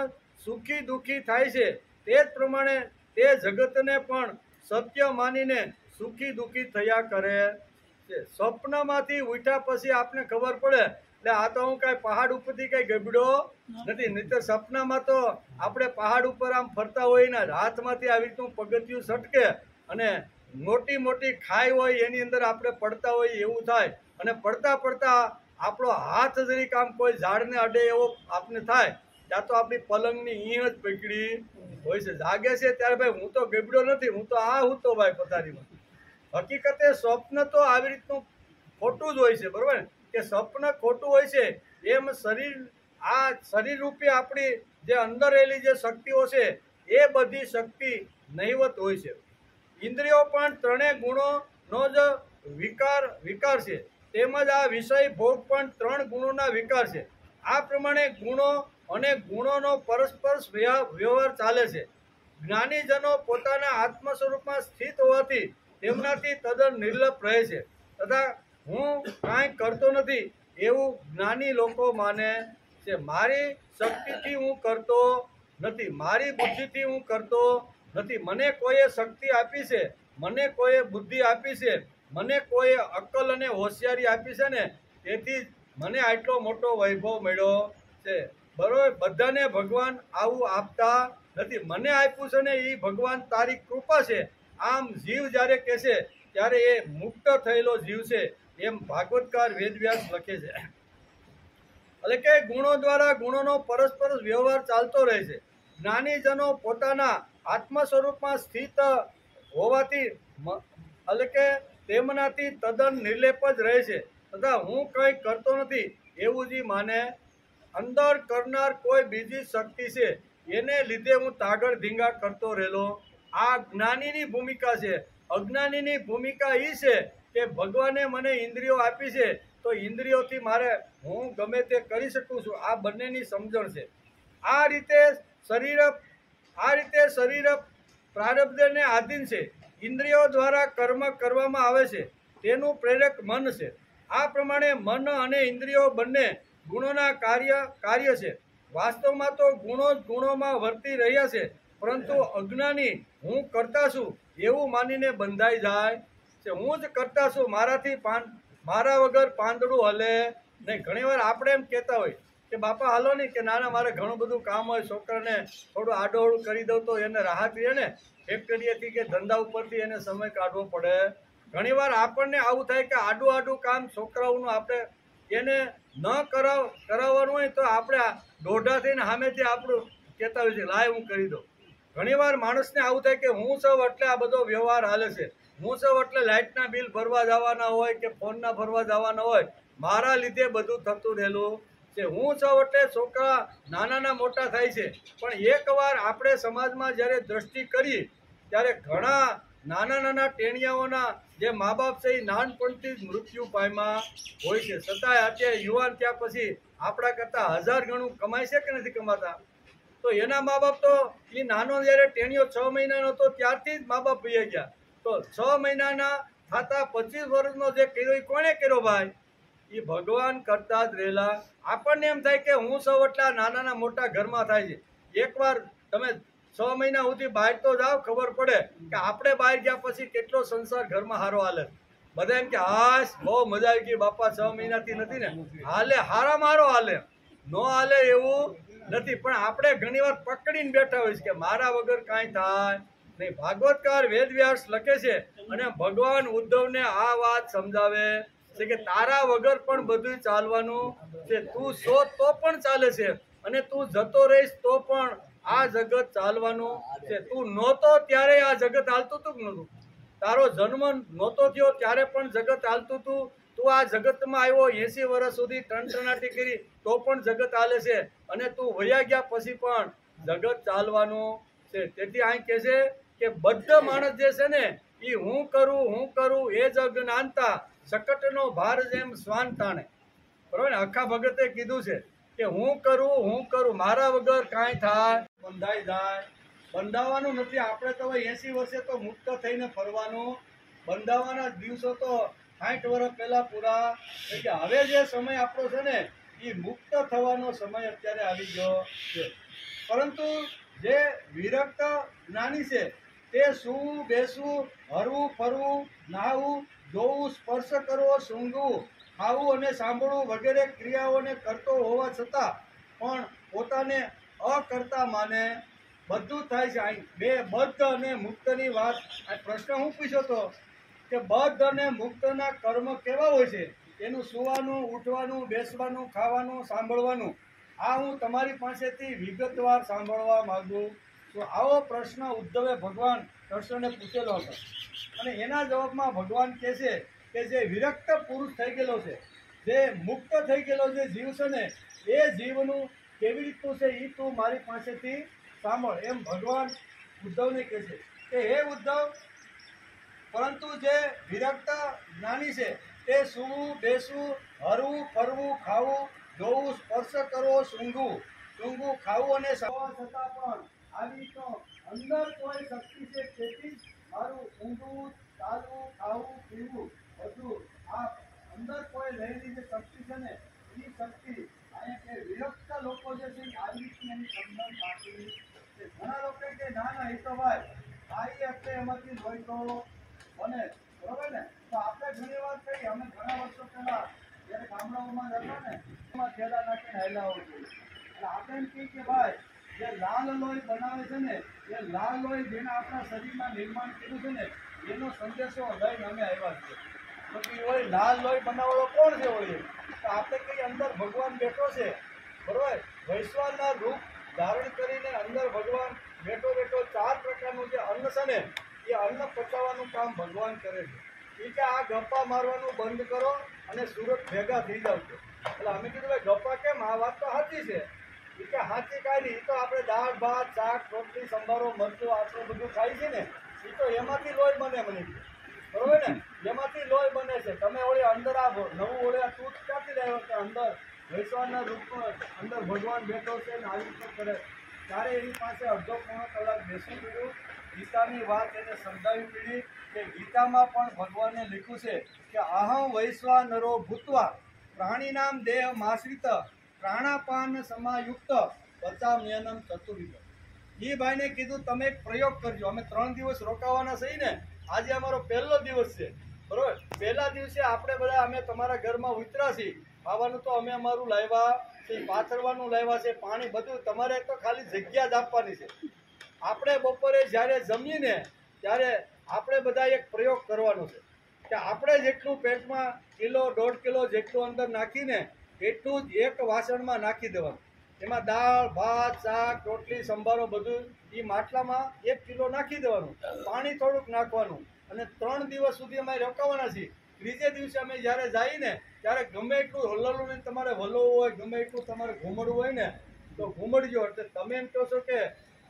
સુખી દુઃખી થાય છે, તે જ પ્રમાણે તે જગતને પણ સત્ય માનીને સુખી દુઃખી થયા કરે છે. સ્વપ્નમાંથી ઉઠ્યા પછી આપને ખબર પડે એટલે આ તો હું કાંઈ પહાડ ઉપરથી કઈ ગબડો નથી. નહીંતર સપનામાં તો આપણે પહાડ ઉપર આમ ફરતા હોય ને, હાથમાંથી આવી રીતનું પગથિયું છટકે અને મોટી મોટી ખાઈ હોય એની અંદર આપણે પડતા હોય એવું થાય. અને પડતા પડતા આપણો હાથ જરીક આમ કોઈ ઝાડને અડે એવો આપને થાય, ત્યાં તો આપણી પલંગની ઈંટ જ પકડી હોય છે. જાગે છે ત્યારે ભાઈ હું તો ગબડ્યો નથી, હું તો આ હું તો ભાઈ પથારીમાં. હકીકતે સ્વપ્ન તો આવી રીતનું ખોટું જ હોય છે, બરોબર ને? કે સ્વપ્ન ખોટું હોય છે, એમ શરીર રૂપી આપણી જે અંદર રહેલી જે શક્તિઓ છે એ બધી શક્તિ નહિવત હોય છે. ઇન્દ્રિયો પણ 3 ગુણોનો જ વિકાર છે. તેમજ આ વિષય ભોગ પણ 3 ગુણોના વિકાર છે. આ પ્રમાણે ગુણો અને ગુણોનો પરસ્પર વ્યવહાર ચાલે છે. જ્ઞાનીજનો પોતાના આત્મ સ્વરૂપમાં સ્થિત હોવાથી તેમનાથી તદ્દન નિર્લપ રહે છે તથા હું કાંઈ કરતો નથી એવું જ્ઞાની લોકો માને છે. મારી શક્તિથી હું કરતો નથી, મારી બુદ્ધિથી હું કરતો નથી. મને કોઈએ શક્તિ આપી છે, મને કોઈએ બુદ્ધિ આપી છે, મને કોઈએ અક્કલ અને હોશિયારી આપી છે ને, તેથી મને આટલો મોટો વૈભવ મળ્યો છે. બરોબર, બધાને ભગવાન આવું આપતા નથી. મને આપ્યું છે ને એ ભગવાન તારી કૃપા છે. આમ જીવ જ્યારે કહેશે ત્યારે એ મુક્ત થયેલો જીવ છે, એમ ભાગવતકાર વેદવ્યાસ લખે છે. એટલે કે ગુણો દ્વારા ગુણોનો પરસ્પર વ્યવહાર ચાલતો રહે છે. જ્ઞાનીજનો પોતાના આત્મ સ્વરૂપમાં સ્થિત હોવાથી એટલે કે તેમનાથી તદ્દન નિર્લેપ જ રહે છે તથા હું કંઈ કરતો નથી એવું જ માને. અંદર કરનાર કોઈ બીજી શક્તિ છે, એને લીધે હું તાગડ ધીંગા કરતો રહેલો. આ જ્ઞાનીની ભૂમિકા છે. અજ્ઞાનીની ભૂમિકા એ છે કે ભગવાને મને ઇન્દ્રિયો આપી છે, તો ઇન્દ્રિયોથી મારે હું ગમે તે કરી શકું છું. આ બંનેની સમજણ છે. આ રીતે શરીર પ્રારબ્ધને આધીન છે. ઇન્દ્રિયો દ્વારા કર્મ કરવામાં આવે છે, તેનું પ્રેરક મન છે. આ પ્રમાણે મન અને ઇન્દ્રિયો બંને ગુણોના કાર્ય છે. વાસ્તવમાં તો ગુણો જ ગુણોમાં વર્તી રહ્યા છે, પરંતુ અજ્ઞાની હું કરતા છું એવું માનીને બંધાઈ જાય છે. હું જ કરતા છું, મારા વગર પાંદડું હલે નહીં. ઘણીવાર આપણે એમ કહેતા હોય કે બાપા હાલો નહીં, કે નાના મારે ઘણું બધું કામ હોય, છોકરાને થોડું આડોઅવળું કરી દઉં તો એને રાહત રહે ને, ફેક્ટરીએથી કે ધંધા ઉપરથી એને સમય કાઢવો પડે. ઘણીવાર આપણને આવું થાય કે આડું કામ છોકરાઓનું આપણે એને ન કરાવવાનું હોય તો આપણે દોઢા થઈને સામેથી આપણું કહેતા હોય છે લાય હું કરી દઉં. ઘણીવાર માણસને આવું થાય કે હું સૌ એટલે આ બધો વ્યવહાર હાલે છે, હું સૌ એટલે લાઇટના બિલ ભરવા જવાના હોય કે ફોનના ભરવા જવાના હોય, મારા લીધે બધું થતું રહેલું છે. હું સૌ એટલે છોકરા નાના મોટા થાય છે. પણ એકવાર આપણે સમાજમાં જ્યારે દ્રષ્ટિ કરીએ ત્યારે ઘણા નાના ટેણિયાઓના જે મા બાપ છે એ નાનપણથી જ મૃત્યુ પામ્યા હોય છે. છતાંય અત્યારે યુવાન થયા પછી આપણા કરતાં 1000 ગણું કમાય છે કે નથી કમાતા? તો એના મા બાપ તો એ નાનો જ્યારે ટેણિયો 6 મહિનાનો હતો ત્યારથી જ મા બાપ વહી ગયા. તો 6 મહિનાના થતા 25 વર્ષનો જે કર્યો એ કોણે કર્યો ભાઈ? એ ભગવાન કરતા જ રહેલા. આપણને એમ થાય કે હું સૌ એટલા નાના મોટા ઘરમાં થાય છે. એકવાર તમે 6 મહિના સુધી બહાર તો જાઓ, ખબર પડે કે આપણે બહાર ગયા પછી કેટલો સંસાર ઘરમાં હારો હાલે. બધા એમ કે હાશ બહુ મજા આવી ગઈ બાપા, 6 મહિનાથી નથી ને, હાલે હારામાં હારો હાલે, નો હાલે એવું નથી. પણ આપણે ઘણીવાર પકડીને બેઠા હોય છે કે મારા વગર કાંઈ થાય નહીં. ભાગવતકાર વેદવ્યાસ લખે છે અને ભગવાન ઉદ્ધવને આ વાત સમજાવે છે કે તારા વગર પણ બધું ચાલવાનું છે. તું છો તો પણ ચાલે છે, અને તું જતો રહીશ તો પણ આ જગત ચાલવાનું છે. તું નહોતો ત્યારે આ જગત હાલતું હતું કે નહોતું? તારો જન્મ નહોતો થયો ત્યારે પણ જગત હાલતું હતું. તું આ જગતમાં આવ્યો 80 વર્ષ સુધી ટણટણાટી કરી તો પણ જગત હાલે છે, અને તું વયા ગયા પછી પણ જગત ચાલવાનું છે. તેથી અહીં કહે છે કે બધા માણસ જે છે ને એ હું કરું એ જ અજ્ઞાનતા, શકટનો ભાર જેમ શ્વાન તાણે. બરોબર ને? અખા ભગતે કીધું છે કે હું કરું મારા વગર કાંઈ થાય, બંધાઈ જાય. બંધાવાનું નથી. આપણે તો 80 વર્ષે તો મુક્ત થઈને ફરવાનું. બંધાવાના દિવસો તો 60 વર્ષ પહેલા પૂરા થઈ ગયા. હવે જે સમય આપણો છે ને એ મુક્ત થવાનો સમય અત્યારે આવી ગયો છે. પરંતુ જે વિરક્ત જ્ઞાની છે તે સૂવું, બેસવું, હરવું, ફરવું, નહાવું, જોવું, સ્પર્શ કરવો, સૂંઘવું, ખાવું અને સાંભળવું વગેરે ક્રિયાઓને કરતો હોવા છતાં પણ પોતાને અકર્તા માને. બધું થાય છે. અહીં બે બદ્ધ અને મુક્તની વાત. પ્રશ્ન હું પૂછ્યો હતો કે બદ્ધ અને મુક્તના કર્મ કેવા હોય છે? એનું સુવાનું, ઉઠવાનું, બેસવાનું, ખાવાનું, સાંભળવાનું, આ હું તમારી પાસેથી વિગતવાર સાંભળવા માંગુ છું. આવો પ્રશ્ન ઉદ્ધવે ભગવાન કૃષ્ણને પૂછેલો હતો, અને એના જવાબમાં ભગવાન કહે છે કે જે વિરક્ત પુરુષ થઈ ગયેલો છે, જે મુક્ત થઈ ગયેલો જે જીવ છે ને, એ જીવનું કેવી રીતનું છે એ તું મારી પાસેથી સાંભળ. એમ ભગવાન ઉદ્ધવને કહે છે કે હે ઉદ્ધવ, પરંતુ જે વિરક્ત જ્ઞાની છે તે સૂવું, બેસવું, હરવું, ફરવું, ખાવું, જોવું, સ્પર્શ કરવો, સૂંઘવું, ખાવું અને સવા છતાં પણ આવી તો અંદર કોઈ શક્તિ છે તેથી જ મારું ઊંઘવું, ચાલવું, ખાવું, પીવું બધું આ અંદર કોઈ રહેલી જે શક્તિ છે ને એ શક્તિ અહીંયા કે વિરક્ત લોકો જે છે આવી રીતની એની સમજણ બાકી છે. ઘણા લોકો કે ના એ તો ભાઈ ખાઈ એટલે એમાંથી લોહી તો બને, બરોબર ને? તો આપણે ઘણી વાત કરી, અમે ઘણા વર્ષો પહેલા જ્યારે ગામડાઓમાં જતા ને એમાં થેલા નાખીને હેલાવો જોઈએ. એટલે આપણે એમ કહીએ કે ભાઈ જે લાલ લોહી બનાવે છે ને એ લાલ લોહી જેને આપણા શરીરમાં નિર્માણ કર્યું છે ને એનો સંદેશો લઈને અમે આવ્યા છીએ. તો એ હોય લાલ લોહી બનાવવાનો કોણ છે હોય? તો આપણે કહીએ અંદર ભગવાન બેઠો છે, બરોબર? વૈશ્વાનના રૂપ ધારણ કરીને અંદર ભગવાન બેઠો 4 પ્રકારનું જે અન્ન છે ને એ અન્ન પચાવવાનું કામ ભગવાન કરે છે. એ કે આ ગપ્પા મારવાનું બંધ કરો અને સુરત ભેગા થઈ જાવ છો. એટલે અમે કીધું ભાઈ ગપ્પા કેમ? આ વાત તો સાચી છે. એ કે સાચી કાંઈ નહીં, એ તો આપણે દાળ ભાત શાક રોટલી સંભારો મરચું આટલું બધું ખાઈ છે ને એ તો એમાંથી લોહી બને. મને બરોબર ને? એમાંથી લોહી બને છે. તમે ઓળી અંદર આ નવું ઓળે આ તૂટ ક્યાંથી લાવ્યો કે અંદર વૈશ્વાનના રૂપમાં અંદર ભગવાન બેઠો છે ને આવી રીતે કરે. ત્યારે એની પાસે અડધો પોણો કલાક બેસી પડ્યું, ગીતાની વાત એને સમજાવી પડી કે ગીતામાં પણ ભગવાને લખ્યું છે કે અહં વૈશ્વાનરો ભૂત્વા પ્રાણીનામ દેહ માશ્રિત પ્રાણાપાન સમાયુક્ત પચામ્યનમ ચતુર્વિધ. એ ભાઈને કીધું તમે એક પ્રયોગ કરજો, અમે 3 દિવસ રોકાવાના છીએ ને, આજે અમારો પહેલો દિવસ છે, બરોબર. પહેલા દિવસે આપણે બધા અમે તમારા ઘરમાં ઉતર્યા છીએ, ખાવાનું તો અમે અમારું લાવ્યા છે, પાથરવાનું લાવ્યા છે, પાણી બધું તમારે તો ખાલી જગ્યા જ આપવાની છે. આપણે બપોરે જ્યારે જમીને ત્યારે આપણે બધા એક પ્રયોગ કરવાનો છે કે આપણે જેટલું પેટમાં કિલો 1.5 કિલો જેટલું અંદર નાખીને એટલું જ એક વાસણમાં નાખી દેવાનું. એમાં દાળ ભાત શાક રોટલી સંભારો બધું એ માટલામાં 1 કિલો નાખી દેવાનું, પાણી થોડુંક નાખવાનું, અને 3 દિવસ સુધી અમે રોકાવાના છીએ. ત્રીજે દિવસે અમે જ્યારે જઈએ ને ત્યારે ગમે એટલું હલવું ને તમારે વલવું હોય, ગમે એટલું તમારે ઘૂમડવું હોય ને તો ઘૂમડજો. એટલે તમે એમ કહો છો કે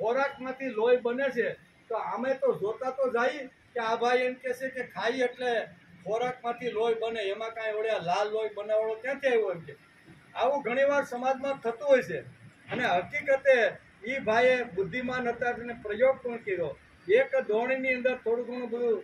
ખોરાકમાંથી લોહી બને છે, તો અમે તો જોતા તો જઈએ કે આ ભાઈ એમ કહે છે કે ખાઈ એટલે ખોરાકમાંથી લોહી બને, એમાં કાંઈ વળ્યા લાલ લોહી બનાવડો ક્યાંથી આવ્યો એમ કે આવું ઘણીવાર સમાજમાં થતું હોય છે. અને હકીકતે એ ભાઈએ બુદ્ધિમાન હતા અને પ્રયોગ પણ કર્યો. એક દોણીની અંદર થોડું ઘણું બધું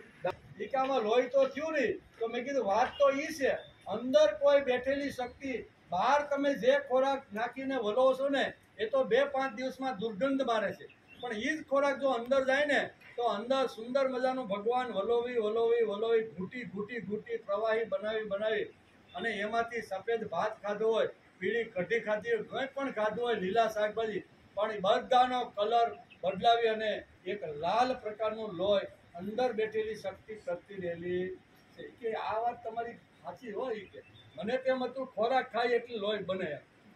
ટીકામાં લોહી તો થયું નહીં, તો મેં કીધું વાત તો એ છે અંદર કોઈ બેઠેલી શક્તિ, બહાર તમે જે ખોરાક નાખીને વલો છો ને એ તો 2-5 દિવસમાં દુર્ગંધ મારે છે, પણ એ જ ખોરાક જો અંદર જાય ને તો અંદર સુંદર મજાનું ભગવાન વલોવી ઘૂંટી પ્રવાહી બનાવી અને એમાંથી સફેદ ભાત ખાધો હોય, પીળી કઢી ખાધી હોય, કંઈ પણ ખાધું હોય, લીલા શાકભાજી, પણ એ બધાનો કલર બદલાવી અને એક લાલ પ્રકારનું લોહી અંદર બેઠેલી શક્તિ કરતી રહેલી છે. કે આ વાત તમારી સાચી હોય કે મને તેમ હતું ખોરાક ખાય એટલે લોહી બને,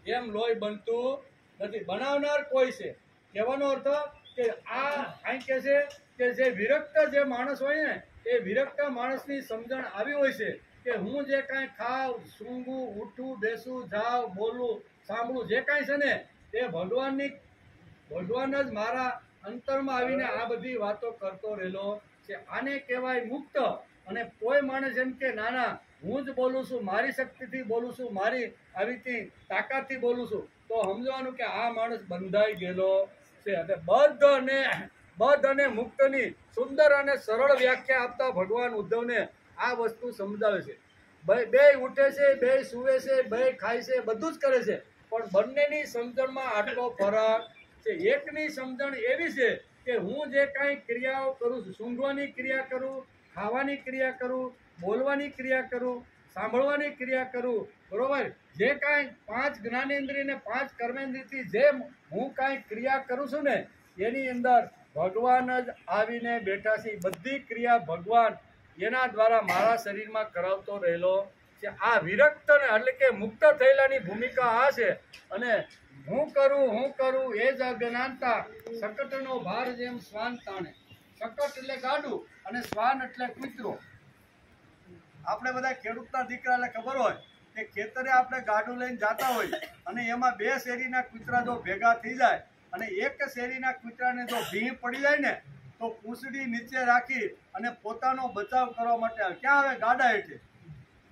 એમ લોહી બનતું નથી, બનાવનાર કોઈ છે. કહેવાનો અર્થ કે આ અહીં કહે છે કે જે વિરક્ત જે માણસ હોય ને એ વિરક્ત માણસની સમજણ આવી હોય છે કે હું જે કાંઈ ખાવ સૂંઘું ઉઠું બેસું જાઉં બોલું સાંભળું જે કાંઈ છે ને એ ભગવાન જ મારા અંતરમાં આવીને આ બધી વાતો કરતો રહેલો છે. આને કહેવાય મુક્ત. અને કોઈ માણસ એમ કે ના ના હું જ બોલું છું, મારી શક્તિથી બોલું છું, મારી આવી રીતે તાકાતથી બોલું છું, તો સમજવાનું કે આ માણસ બંધાઈ ગયેલો છે. અને બદ્ધ અને મુક્તની સુંદર અને સરળ વ્યાખ્યા આપતા ભગવાન ઉદ્ધવને આ વસ્તુ સમજાવે છે. બે ઉઠે છે, બે સૂવે છે, બે ખાય છે, બધું જ કરે છે, પણ બંનેની સમજણમાં આટલો ફરક છે. એકની સમજણ એવી છે કે હું જે કાંઈ ક્રિયાઓ કરું છું, સૂંઘવાની ક્રિયા કરું, ખાવાની ક્રિયા કરું, બોલવાની ક્રિયા કરું, સાંભળવાની ક્રિયા કરું, બરોબર, જે કાંઈ 5 જ્ઞાનેન્દ્રિય ને 5 કર્મેન્દ્રિયથી જે હું કાંઈ ક્રિયા કરું છું ને એની અંદર ભગવાન જ આવીને બેઠા છે. બધી ક્રિયા ભગવાન એના દ્વારા મારા શરીરમાં કરાવતો રહેલો છે. આ વિરક્ત ને એટલે કે મુક્ત થયેલાની ભૂમિકા આ છે. અને હું કરું એ જ અજ્ઞાનતા, શકટનો ભાર જેમ શ્વાન તાણે. શકટ એટલે ગાડું અને શ્વાન એટલે કૂતરો. આપણે બધા ખેડૂતના દીકરા એટલે ખબર હોય કે ખેતરે આપણે ગાડું લઈને જતા હોય અને એમાં 2 શેરીના કૂતરા જો ભેગા થઈ જાય અને એક શેરીના કૂતરાને જો ભીં પડી જાય ને તો પૂંછડી નીચે રાખી અને પોતાનો બચાવ કરવા માટે આવે. ક્યાં આવે?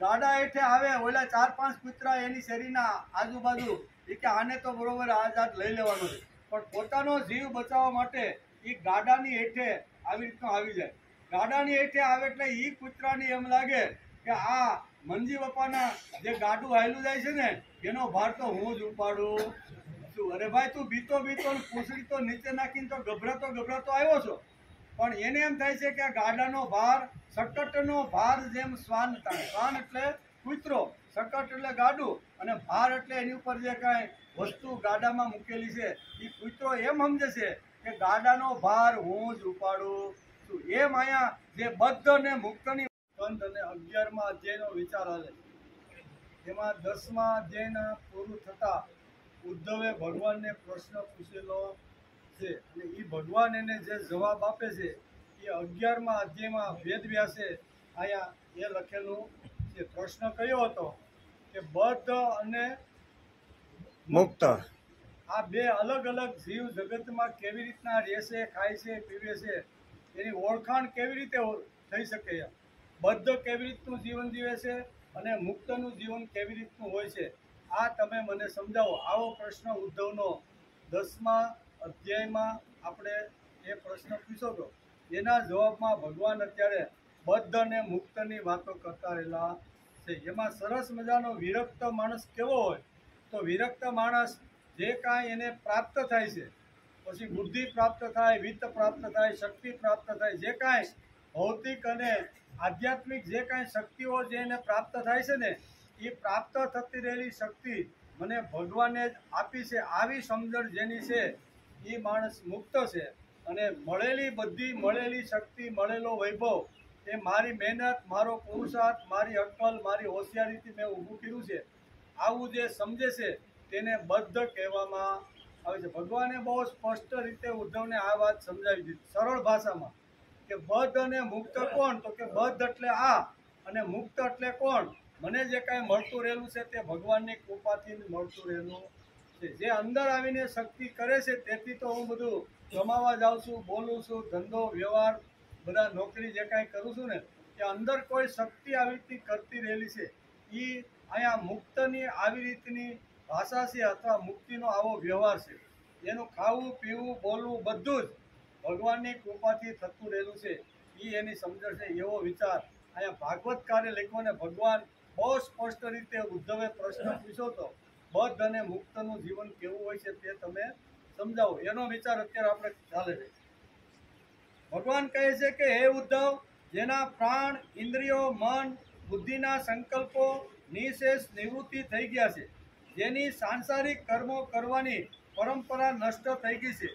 ગાડા હેઠે આવે. ઓલા 4-5 કૂતરા એની શેરીના આજુબાજુ એ કે આને તો બરોબર આઝાદ લઈ લેવાનો છે, પણ પોતાનો જીવ બચાવવા માટે એ ગાડાની હેઠે આવી રીતનો આવી જાય. ગાડાની હેઠે આવે એટલે એ કૂતરાને એમ લાગે કે આ મંજી બાપાના જે ગાડું હાયલું જાય છે ને એનો ભાર તો હું જ ઉપાડું છું. અરે ભાઈ તું બીતો પૂંછડી તો નીચે નાખીને તો ગભરાતો આવ્યો છો, પણ એને એમ થાય છે કે આ ગાડાનો ભાર, શકટનો ભાર જેમ શ્વાન તાણે. શ્વાન એટલે કૂતરો, શકટ એટલે ગાડું, અને ભાર એટલે એની ઉપર જે કાંઈ વસ્તુ ગાડામાં મૂકેલી છે એ કૂતરો એમ સમજે છે કે ગાડાનો ભાર હું જ ઉપાડું છું. એમ અહીંયા જે બદ્ધ અને મુક્તની સ્કંદ અને 11મા અધ્યાયનો વિચાર હાલે. એમાં 10મા અધ્યાયના પૂરું થતા ઉદ્ધવે ભગવાનને પ્રશ્ન પૂછેલો છે અને એ ભગવાન એને જે જવાબ આપે છે એ 11મા અધ્યાયમાં વેદવ્યાસે અહીંયા એ લખેલું છે. પ્રશ્ન કયો હતો કે બદ્ધ અને મુક્ત આ 2 અલગ અલગ જીવ જગતમાં કેવી રીતના રહેશે, ખાય છે, પીવે છે, એની ઓળખાણ કેવી રીતે થઈ શકે? બદ્ધ કેવી રીતનું જીવન જીવે છે અને મુક્તનું જીવન કેવી રીતનું હોય છે, આ તમે મને સમજાવો. આવો પ્રશ્ન ઉદ્ધવનો 10મા અધ્યાયમાં આપણે એ પ્રશ્ન પૂછ્યો હતો. એના જવાબમાં ભગવાન અત્યારે બદ્ધ અને મુક્તની વાતો કરતા રહેલા છે. એમાં સરસ મજાનો વિરક્ત માણસ કેવો હોય તો વિરક્ત માણસ જે કાંઈ એને પ્રાપ્ત થાય છે, પછી બુદ્ધિ પ્રાપ્ત થાય, વિત્ત પ્રાપ્ત થાય, શક્તિ પ્રાપ્ત થાય, જે કાંઈ ભૌતિક અને આધ્યાત્મિક જે કાંઈ શક્તિઓ જે એને પ્રાપ્ત થાય છે ને, એ પ્રાપ્ત થતી રહેલી શક્તિ મને ભગવાને જ આપી છે, આવી સમજણ જેની છે એ માણસ મુક્ત છે. અને બધી મળેલી શક્તિ, મળેલો વૈભવ એ મારી મહેનત, મારો પુરુષાર્થ, મારી અક્કલ, મારી હોશિયારીથી મેં ઊભું કર્યું છે, આવું જે સમજે છે તેને બદ્ધ કહેવામાં આવે છે. ભગવાને બહુ સ્પષ્ટ રીતે ઉદ્ધવને આ વાત સમજાવી દીધી સરળ ભાષામાં કે બદ્ધ અને મુક્ત કોણ? તો કે બદ્ધ એટલે આ અને મુક્ત એટલે કોણ? મને જે કાંઈ મળતું રહેલું છે તે ભગવાનની કૃપાથી મળતું રહેલું છે. જે અંદર આવીને શક્તિ કરે છે તેથી તો હું બધું કમાવા જાઉં છું, બોલું છું, ધંધો વ્યવહાર બધા નોકરી જે કાંઈ કરું છું ને, કે અંદર કોઈ શક્તિ આવી રીતની કરતી રહેલી છે. એ અહીંયા મુક્તની આવી રીતની ભાષા છે અથવા મુક્તિનો આવો વ્યવહાર છે. એનું ખાવું, પીવું, બોલવું બધું જ ભગવાનની કૃપાથી થતું રહેલું છે. એ એની સમજણ છે. એવો વિચાર અહીંયા ભાગવતકારે લખ્યો ને ભગવાન બહુ સ્પષ્ટ રીતે ઉદ્ધવે પ્રશ્ન પૂછ્યો હતો, બદ્ધ અને મુક્તનું જીવન કેવું હોય છે તે તમે સમજાવો. એનો વિચાર અત્યારે આપણે ચાલે છે. ભગવાન કહે છે કે હે ઉદ્ધવ, જેના પ્રાણ, ઇન્દ્રિયો, મન, બુદ્ધિના સંકલ્પો નિશેષ નિવૃત્તિ થઈ ગયા છે, જેની સાંસારિક કર્મો કરવાની પરંપરા નષ્ટ થઈ ગઈ છે,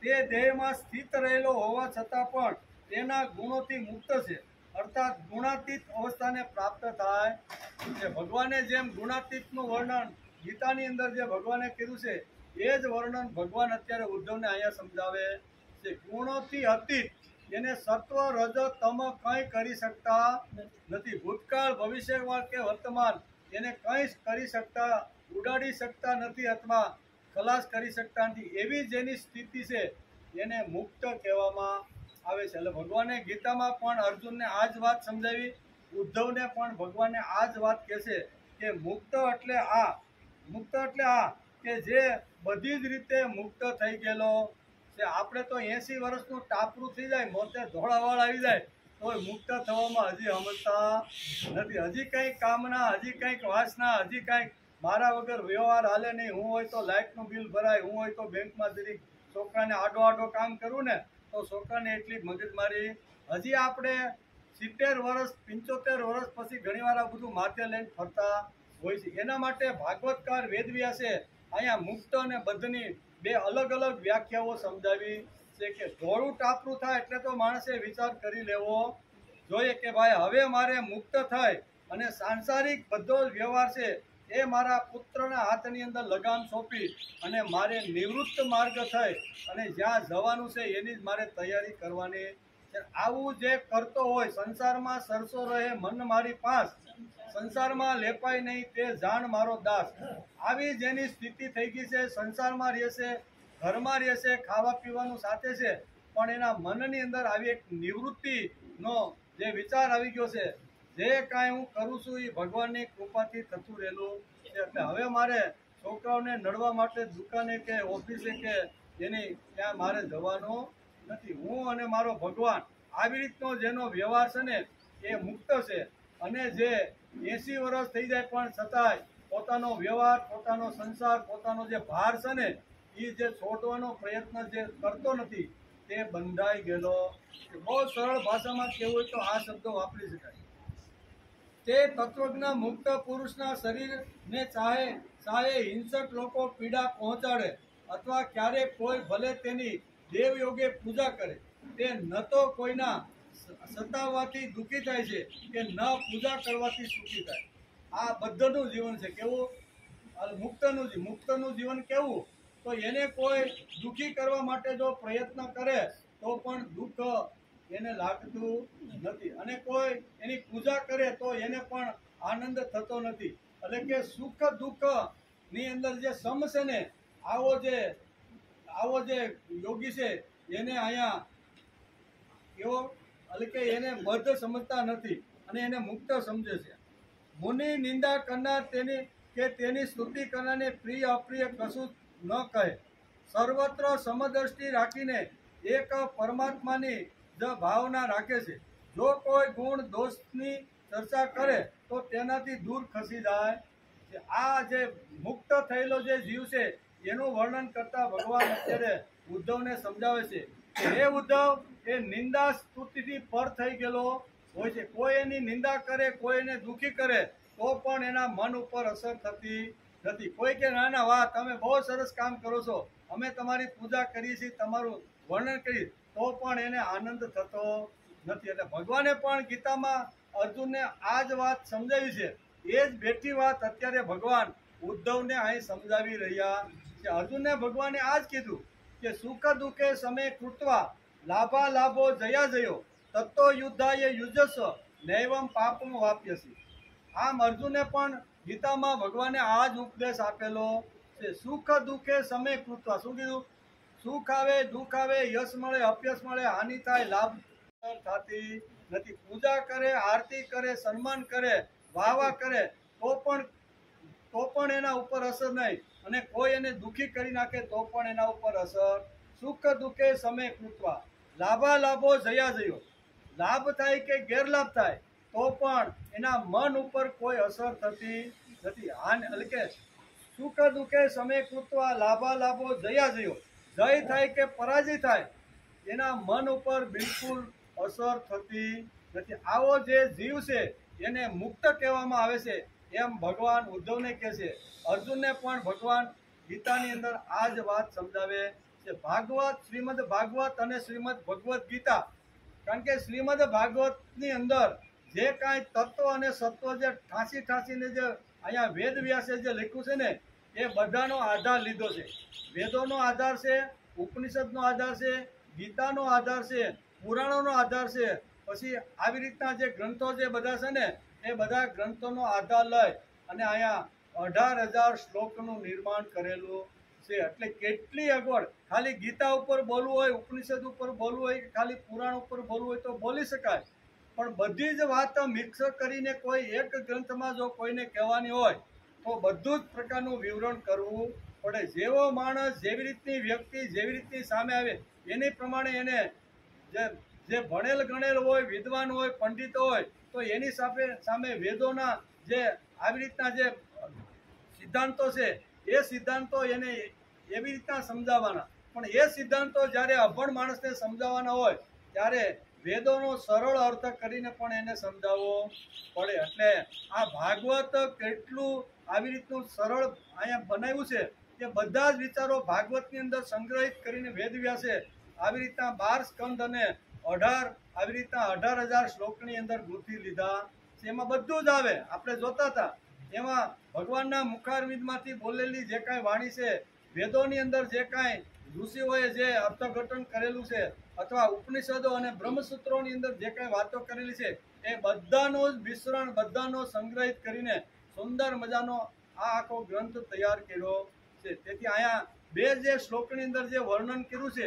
તે દેહમાં સ્થિત રહેલો હોવા છતાં પણ તેના ગુણોથી મુક્ત છે, અર્થાત ગુણાતીત અવસ્થાને પ્રાપ્ત થાય છે. ભગવાને જેમ ગુણાતીતનું વર્ણન ગીતાની અંદર જે ભગવાને કીધું છે એ જ વર્ણન ભગવાન અત્યારે ઉદ્ધવને અહીંયા સમજાવે છે. ગુણોથી અતીત એને સત્વ, રજ, તમ કંઈ કરી શકતા નથી. ભૂતકાળ, ભવિષ્યકાળ કે વર્તમાન એને કંઈ કરી શકતા, ઉડાડી શકતા નથી અથવા ખલાસ કરી શકતા નથી. એવી જેની સ્થિતિ છે એને મુક્ત કહેવામાં આવે છે. એટલે ભગવાને ગીતામાં પણ અર્જુનને આ જ વાત સમજાવી, ઉદ્ધવને પણ ભગવાને આ જ વાત કહે છે કે મુક્ત એટલે આ, મુક્ત એટલે આ કે જે બધી જ રીતે મુક્ત થઈ ગયેલો છે. આપણે તો 80 વર્ષનું ટાપરું થઈ જાય, મોતે ધોળાવાળ આવી જાય તો મુક્ત થવામાં હજી સમજતા નથી. હજી કંઈક કામના, હજી કંઈક વાસના, હજી કંઈક મારા વગર વ્યવહાર હાલે નહીં. હું હોય તો લાઇટનું બિલ ભરાય, હું હોય તો બેંકમાં જરી છોકરાને આડો કામ કરું ને તો છોકરાને એટલી મગજમારી. હજી આપણે 70 વર્ષ, 75 વર્ષ પછી ઘણીવાર આ બધું માથે લઈને ફરતા હોય છે. એના માટે ભાગવતકાર વેદવ્યાસે અહીંયા મુક્ત અને બદ્ધની બે અલગ અલગ વ્યાખ્યાઓ સમજાવી છે કે ધોળું ટાપરું થાય એટલે તો માણસે વિચાર કરી લેવો જોઈએ કે ભાઈ હવે મારે મુક્ત થઈ અને સાંસારિક બધો જ વ્યવહાર છે એ મારા પુત્રના હાથની અંદર લગામ સોંપી અને મારે નિવૃત્ત માર્ગ થઈ અને જ્યાં જવાનું છે એની જ મારે તૈયારી કરવાની છે. આવું જે કરતો હોય, સંસારમાં સરસો રહે મન મારી પાસ, સંસારમાં લેપાય નહીં તે જાણ મારો દાસ. આવી જેની સ્થિતિ થઈ ગઈ છે, સંસારમાં રહેશે, ઘરમાં રહેશે, ખાવા પીવાનું સાથે છે, પણ એના મનની અંદર આવી એક નિવૃત્તિનો જે વિચાર આવી ગયો છે, જે કાંઈ હું કરું છું એ ભગવાનની કૃપાથી થતું રહેલું છે. એટલે હવે મારે છોકરાઓને નડવા માટે દુકાને કે ઓફિસે કે એની ત્યાં મારે જવાનું નથી. હું અને મારો ભગવાન આવી રીતનો જેનો વ્યવહાર છે ને એ મુક્ત છે. અને જે 80 વર્ષ થઈ જાય પણ છતાંય પોતાનો વ્યવહાર, પોતાનો સંસાર, પોતાનો જે ભાર છે ને એ જે છોડવાનો પ્રયત્ન જે કરતો નથી તે બંધાઈ ગયેલો. બહુ સરળ ભાષામાં કહેવું હોય તો આ શબ્દો વાપરી શકાય. તે તત્વજ્ઞ મુક્ત પુરુષના શરીરને ચાહે હિંસક લોકો પીડા પહોંચાડે અથવા ક્યારેક કોઈ ભલે તેની દેવયોગે પૂજા કરે, તે ન તો કોઈના સતાવવાથી દુઃખી થાય છે કે ન પૂજા કરવાથી સુખી થાય. આ બધાનું જીવન છે. કેવું? મુક્તનું જીવન કેવું? તો એને કોઈ દુઃખી કરવા માટે જો પ્રયત્ન કરે તો પણ દુઃખ એને લાગતું નથી, અને કોઈ એની પૂજા કરે તો એને પણ આનંદ થતો નથી. એટલે કે સુખ દુઃખ ની અંદર જે સમ છે ને, આવો જે યોગી છે એને અહીંયા એવો એટલે કે એને બદ્ધ સમજતા નથી અને એને મુક્ત સમજે છે. મુનિ નિંદા કરનાર તેની સ્તુતિ કરનારને પ્રિય અપ્રિય કશું ન કહે, સર્વત્ર સમદ્રષ્ટિ રાખીને એક પરમાત્માની જ ભાવના રાખે છે. જો કોઈ ગુણ દોષની ચર્ચા કરે તો તેનાથી દૂર ખસી જાય કે આ જે મુક્ત થયેલો જે જીવ છે એનું વર્ણન કરતા ભગવાન અત્યારે ઉદ્ધવને સમજાવે છે કે હે ઉદ્ધવ, એ નિંદા સ્તુતિથી પર થઈ ગયેલો હોય છે. કોઈ એની નિંદા કરે, કોઈ એને દુઃખી કરે તો પણ એના મન ઉપર અસર થતી નથી. કોઈ કે ના ના, વાહ, તમે બહુ સરસ કામ કરો છો, અમે તમારી પૂજા કરીએ છીએ, તમારું વર્ણન કરીએ, તો પણ એને આનંદ થતો નથી. એટલે ભગવાને પણ ગીતામાં અર્જુનને આ જ વાત સમજાવી છે. એ જ બેઠી વાત અત્યારે ભગવાન ઉદ્ધવને અહીં સમજાવી રહ્યા છે. અર્જુનને ભગવાને આ જ કીધું કે સુખ દુઃખે સમે કૃત્વા લાભા લાભો જયા જયો તત્તો યુદ્ધાય યુજસ્વ નૈવમ પાપમ વાપ્યસી. આમ અર્જુને પણ ગીતામાં ભગવાને આ જ ઉપદેશ આપેલો છે. સુખ દુઃખે સમે કૃત્વા. શું કીધું? સુખ આવે, દુઃખ આવે, યશ મળે, અપયશ મળે, હાનિ થાય, લાભ થતી નથી. પૂજા કરે, આરતી કરે, સન્માન કરે, વાહ કરે તો પણ એના ઉપર અસર નહીં, અને કોઈ એને દુઃખી કરી નાખે તો પણ એના ઉપર અસર. સુખ દુઃખે સમે કૃત્વા લાભા લાભો જયા જયો. લાભ થાય કે ગેરલાભ થાય તો પણ એના મન ઉપર કોઈ અસર થતી નથી. એટલે કે સુખ દુઃખે સમે કૃત્વા લાભા લાભો જયા જયો. જય થાય કે પરાજય થાય એના મન ઉપર બિલકુલ અસર થતી નથી. આવો જે જીવ છે એને મુક્ત કહેવામાં આવે છે, એમ ભગવાન ઉદ્ધવને કહે છે. અર્જુનને પણ ભગવાન ગીતાની અંદર આ જ વાત સમજાવે છે. ભાગવત, શ્રીમદ ભાગવત અને શ્રીમદ ભગવદ્ ગીતા. કારણ કે શ્રીમદ ભાગવતની અંદર જે કાંઈ તત્વ અને સત્વ જે ઠાંસીને જે અહીંયા વેદ વ્યાસે જે લખ્યું છે ને, એ બધાનો આધાર લીધો છે. વેદોનો આધાર છે, ઉપનિષદનો આધાર છે, ગીતાનો આધાર છે, પુરાણોનો આધાર છે. પછી આવી રીતના જે ગ્રંથો જે બધા છે ને, એ બધા ગ્રંથોનો આધાર લઈ અને અહીંયા 18,000 શ્લોકનું નિર્માણ કરેલું છે. એટલે કેટલી અગવડ. ખાલી ગીતા ઉપર બોલવું હોય, ઉપનિષદ ઉપર બોલવું હોય, કે ખાલી પુરાણ ઉપર બોલવું હોય તો બોલી શકાય, પણ બધી જ વાત મિક્સ કરીને કોઈ એક ગ્રંથમાં જો કોઈને કહેવાની હોય તો બધું જ પ્રકારનું વિવરણ કરવું પડે. જેવો માણસ, જેવી રીતની વ્યક્તિ, જેવી રીતની સામે આવે એની પ્રમાણે એને જે ભણેલ ગણેલ હોય, વિદ્વાન હોય, પંડિતો હોય, તો એની સામે વેદોના જે આવી રીતના જે સિદ્ધાંતો છે એ સિદ્ધાંતો એને એવી રીતના સમજાવવાના. પણ એ સિદ્ધાંતો જ્યારે અભણ માણસને સમજાવવાના હોય ત્યારે વેદોનો સરળ અર્થ કરીને પણ એને સમજાવવો પડે. એટલે આ ભાગવત કેટલું આવી રીતનું સરળ અહીંયા બનાવ્યું છે કે બધા જ વિચારો ભાગવતની અંદર સંગ્રહિત કરીને વેદવ્યાસે આવી રીતના 12 સ્કંદ અને 18,000 શ્લોકની અંદર ગૂંથી લીધા છે. એમાં બધું જ આવે. આપણે જોતા હતા એમાં ભગવાનના મુખારવિંદમાંથી બોલેલી જે કાંઈ વાણી છે, વેદોની અંદર જે કાંઈ ઋષિઓએ જે અર્થઘટન કરેલું છે, અથવા ઉપનિષદો અને બ્રહ્મસૂત્રોની અંદર જે કાંઈ વાતો કરેલી છે, એ બધાનો જ મિશ્રણ, બધાનો સંગ્રહિત કરીને સુંદર મજાનો આ આખો ગ્રંથ તૈયાર કર્યો છે. તેથી અહીંયા 2 જે શ્લોકની અંદર જે વર્ણન કર્યું છે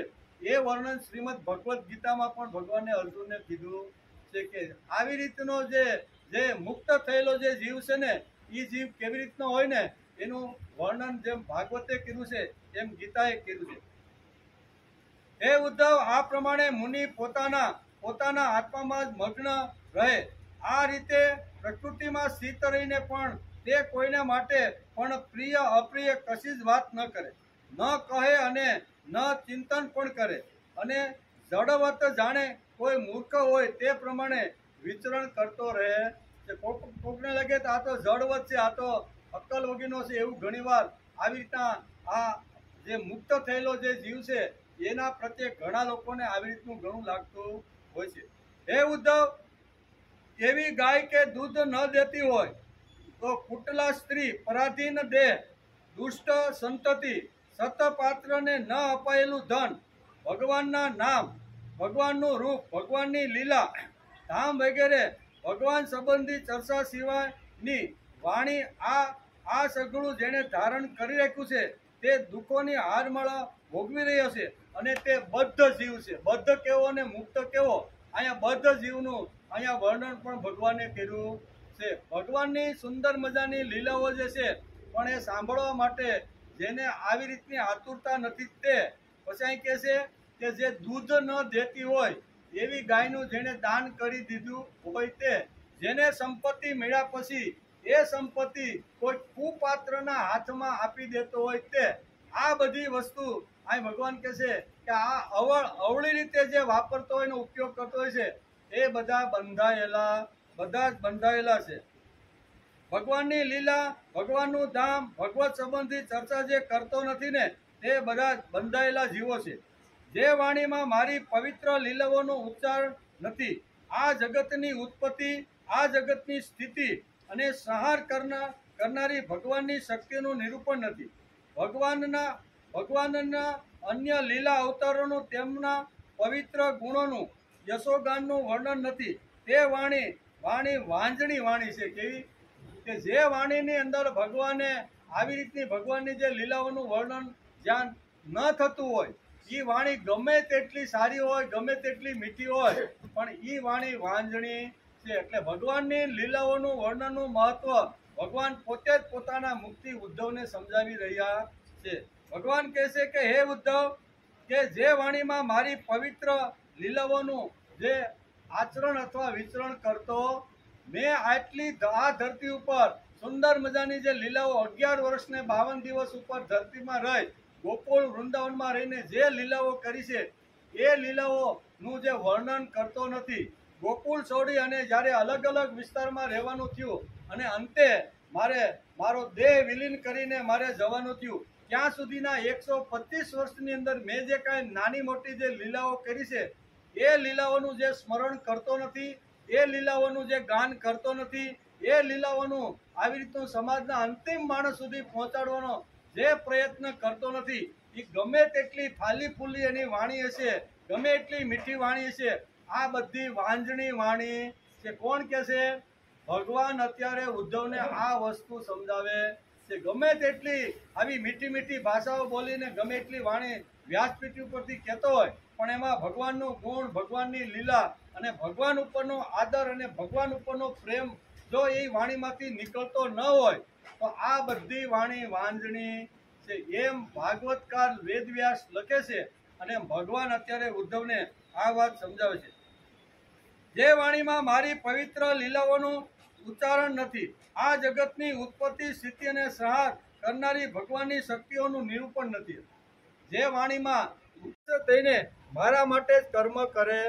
એ વર્ણન શ્રીમદ ભગવદ્ ગીતામાં પણ ભગવાને અર્જુનને કીધું છે કે આવી રીતનો જે મુક્ત થયેલો જે જીવ છે ને, એ જીવ કેવી રીતનો હોય ને એનું વર્ણન જેમ ભાગવતે કીધું છે એમ ગીતાએ કીધું છે. હે ઉદ્ધવ, આ પ્રમાણે મુનિ પોતાના આત્મામાં જ મગ્ન રહે. આ રીતે પ્રકૃતિમાં સ્થિત રહીને પણ તે કોઈને માટે પણ પ્રિય અપ્રિય કશી જ વાત ન કરે, ન કહે અને ન ચિંતન પણ કરે, અને જડવત જાણે કોઈ મૂર્ખ હોય તે પ્રમાણે વિચરણ કરતો રહે છે. કોકને લાગે તો આ તો જડવત છે, આ તો અક્કલ વગીનો છે, એવું ઘણીવાર આવી રીતના આ જે મુક્ત થયેલો જે જીવ છે એના પ્રત્યે ઘણા લોકોને આવી રીતનું ઘણું લાગતું હોય છે. હે ઉદ્ધવ, એવી ગાય કે દૂધ ન દેતી હોય તો કુટલા સ્ત્રી, પરાધીન દેહ, દુષ્ટ સંતતિ, સતપાત્રને ન અપાયેલું ધન, ભગવાનના નામ, ભગવાનનું રૂપ, ભગવાનની લીલા, ધામ વગેરે ભગવાન સંબંધી ચર્ચા સિવાયની વાણી, આ સગળું જેણે ધારણ કરી રાખ્યું છે તે દુઃખોની હારમાળા ભોગવી રહ્યો છે, અને તે બદ્ધ જીવ છે. બદ્ધ કેવો અને મુક્ત કેવો, અહીંયા બદ્ધ જીવનું અહીંયા વર્ણન પણ ભગવાને કર્યું છે. ભગવાનની સુંદર મજાની લીલાઓ જે છે પણ એ સાંભળવા માટે જેને આવી રીતની આતુરતા નથી, તે પછી અહીં કહે છે કે જે દૂધ ન દેતી હોય એવી ગાયનું જેણે દાન કરી દીધું હોય, તે જેને સંપત્તિ મળ્યા પછી એ સંપત્તિ કોઈ કુપાત્રના હાથમાં આપી દેતો હોય તે આ બધી વસ્તુ આ ભગવાન કહે છે કે આ અવળી રીતે જે વાપરતો હોય એનો ઉપયોગ કરતો હોય છે એ બધા જ બંધાયેલા છે. ભગવાનની લીલા, ભગવાનનું ધામ, ભગવત સંબંધી ચર્ચા જે કરતો નથી ને તે બધા જ બંધાયેલા જીવો છે. જે વાણીમાં મારી પવિત્ર લીલાઓનું ઉચ્ચારણ નથી, આ જગતની ઉત્પત્તિ, આ જગતની સ્થિતિ અને સંહાર કરનારી ભગવાનની શક્તિનું નિરૂપણ નથી. ભગવાનના અન્ય લીલા અવતારોનું, તેમના પવિત્ર ગુણોનું, યશોગાનનું વર્ણન નથી. તે વાણી વાંજણી વાણી છે. કેવી કે જે વાણીની અંદર ભગવાને આવી રીતની ભગવાનની જે લીલાઓનું વર્ણન જ્યાં ન થતું હોય, એ વાણી ગમે તેટલી સારી હોય, ગમે તેટલી મીઠી હોય, પણ એ વાણી વાંજણી છે. એટલે ભગવાનની લીલાઓનું વર્ણનનું મહત્વ ભગવાન પોતે જ પોતાના મુખથી ઉદ્ધવને સમજાવી રહ્યા છે. ભગવાન કહે છે કે હે ઉદ્ધવ, કે જે વાણીમાં મારી પવિત્ર લીલાઓનું જે આચરણ અથવા વિચરણ કરતો, મેં આટલી આ ધરતી ઉપર સુંદર મજાની જે લીલાઓ 11 વર્ષ ને 52 દિવસ ઉપર ધરતીમાં રહી ગોકુળ વૃંદાવનમાં રહીને જે લીલાઓ કરી છે એ લીલાઓનું જે વર્ણન કરતો નથી. ગોકુળ છોડી અને જ્યારે અલગ અલગ વિસ્તારમાં રહેવાનું થયું અને અંતે મારો દેહ વિલીન કરીને મારે જવાનું થયું, ત્યાં સુધીના 125 વર્ષની અંદર મેં જે કાંઈ નાની મોટી જે લીલાઓ કરી છે એ લીલાઓનું જે સ્મરણ કરતો નથી, એ લીલાઓનું જે ગાન કરતો નથી, એ લીલાઓનું આવી રીતનું સમાજના અંતિમ માણસ સુધી પહોંચાડવાનો જે પ્રયત્ન કરતો નથી. એ ગમે તેટલી ફાલી ફૂલી એની વાણી હશે, ગમે એટલી મીઠી વાણી હશે, આ બધી વાંજણી વાણી છે. કોણ કહે છે? ભગવાન અત્યારે ઉદ્ધવને આ વસ્તુ સમજાવે છે. ગમે તેટલી આવી મીઠી મીઠી ભાષાઓ બોલીને ગમે એટલી વાણી વ્યાસપીઠ ઉપરથી કહેતો હોય, પણ એમાં ભગવાનનું ગુણ, ભગવાનની લીલા અને ભગવાન ઉપરનો આદર અને ભગવાન ઉપરનો પ્રેમ જો એ વાણીમાંથી નીકળતો ન હોય તો આ બધી વાણી વાંજણી છે. એમ ભાગવતકાર વેદવ્યાસ લખે છે અને ભગવાન અત્યારે ઉદ્ધવને આ વાત સમજાવે છે. જે વાણીમાં મારી પવિત્ર લીલાઓનું ઉચ્ચારણ નથી, આ જગતની ઉત્પત્તિ, સ્થિતિ અને સંહાર કરનારી ભગવાનની શક્તિઓનું નિરૂપણ નથી. જે વાણીમાં થઈને મારા માટે જ કર્મ કરે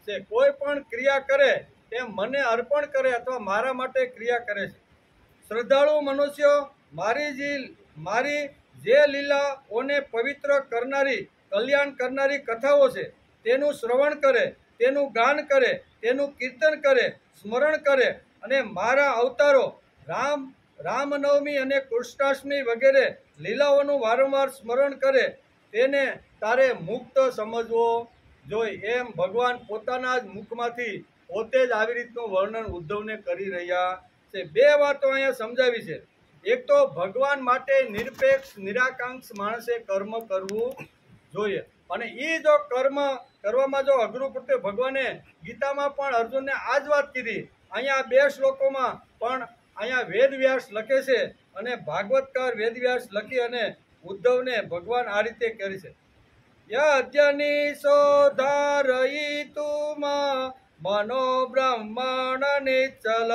છે, કોઈ પણ ક્રિયા કરે તે મને અર્પણ કરે અથવા મારા માટે ક્રિયા કરે છે. શ્રદ્ધાળુ મનુષ્યો મારી જે લીલાઓને પવિત્ર કરનારી, કલ્યાણ કરનારી કથાઓ છે તેનું શ્રવણ કરે, તેનું ગાન કરે, તેનું કીર્તન કરે, સ્મરણ કરે અને મારા અવતારો રામનવમી અને કૃષ્ણાષ્ટમી વગેરે લીલાઓનું વારંવાર સ્મરણ કરે, તેને તારે મુક્ત સમજવો જોઈએ. એમ ભગવાન પોતાના જ મુખમાંથી પોતે જ આવી રીતનું વર્ણન ઉદ્ધવને કરી રહ્યા છે. બે વાતો અહીંયા સમજાવી છે. એક તો ભગવાન માટે નિરપેક્ષ નિરાકાંક્ષ માણસે કર્મ કરવું જોઈએ, અને એ જો કર્મ કરવામાં જો અઘરું પડતું, ભગવાને ગીતામાં પણ અર્જુનને આ જ વાત કીધી. અહીંયા 2 શ્લોકોમાં પણ અહીંયા વેદવ્યાસ લખે છે અને ભાગવતકાર વેદવ્યાસ લખી અને ઉદ્ધવને ભગવાન આ રીતે કરી છે. યજ્ઞનિષોધારયિતુમ મનો બ્રહ્મણ નિશ્ચલ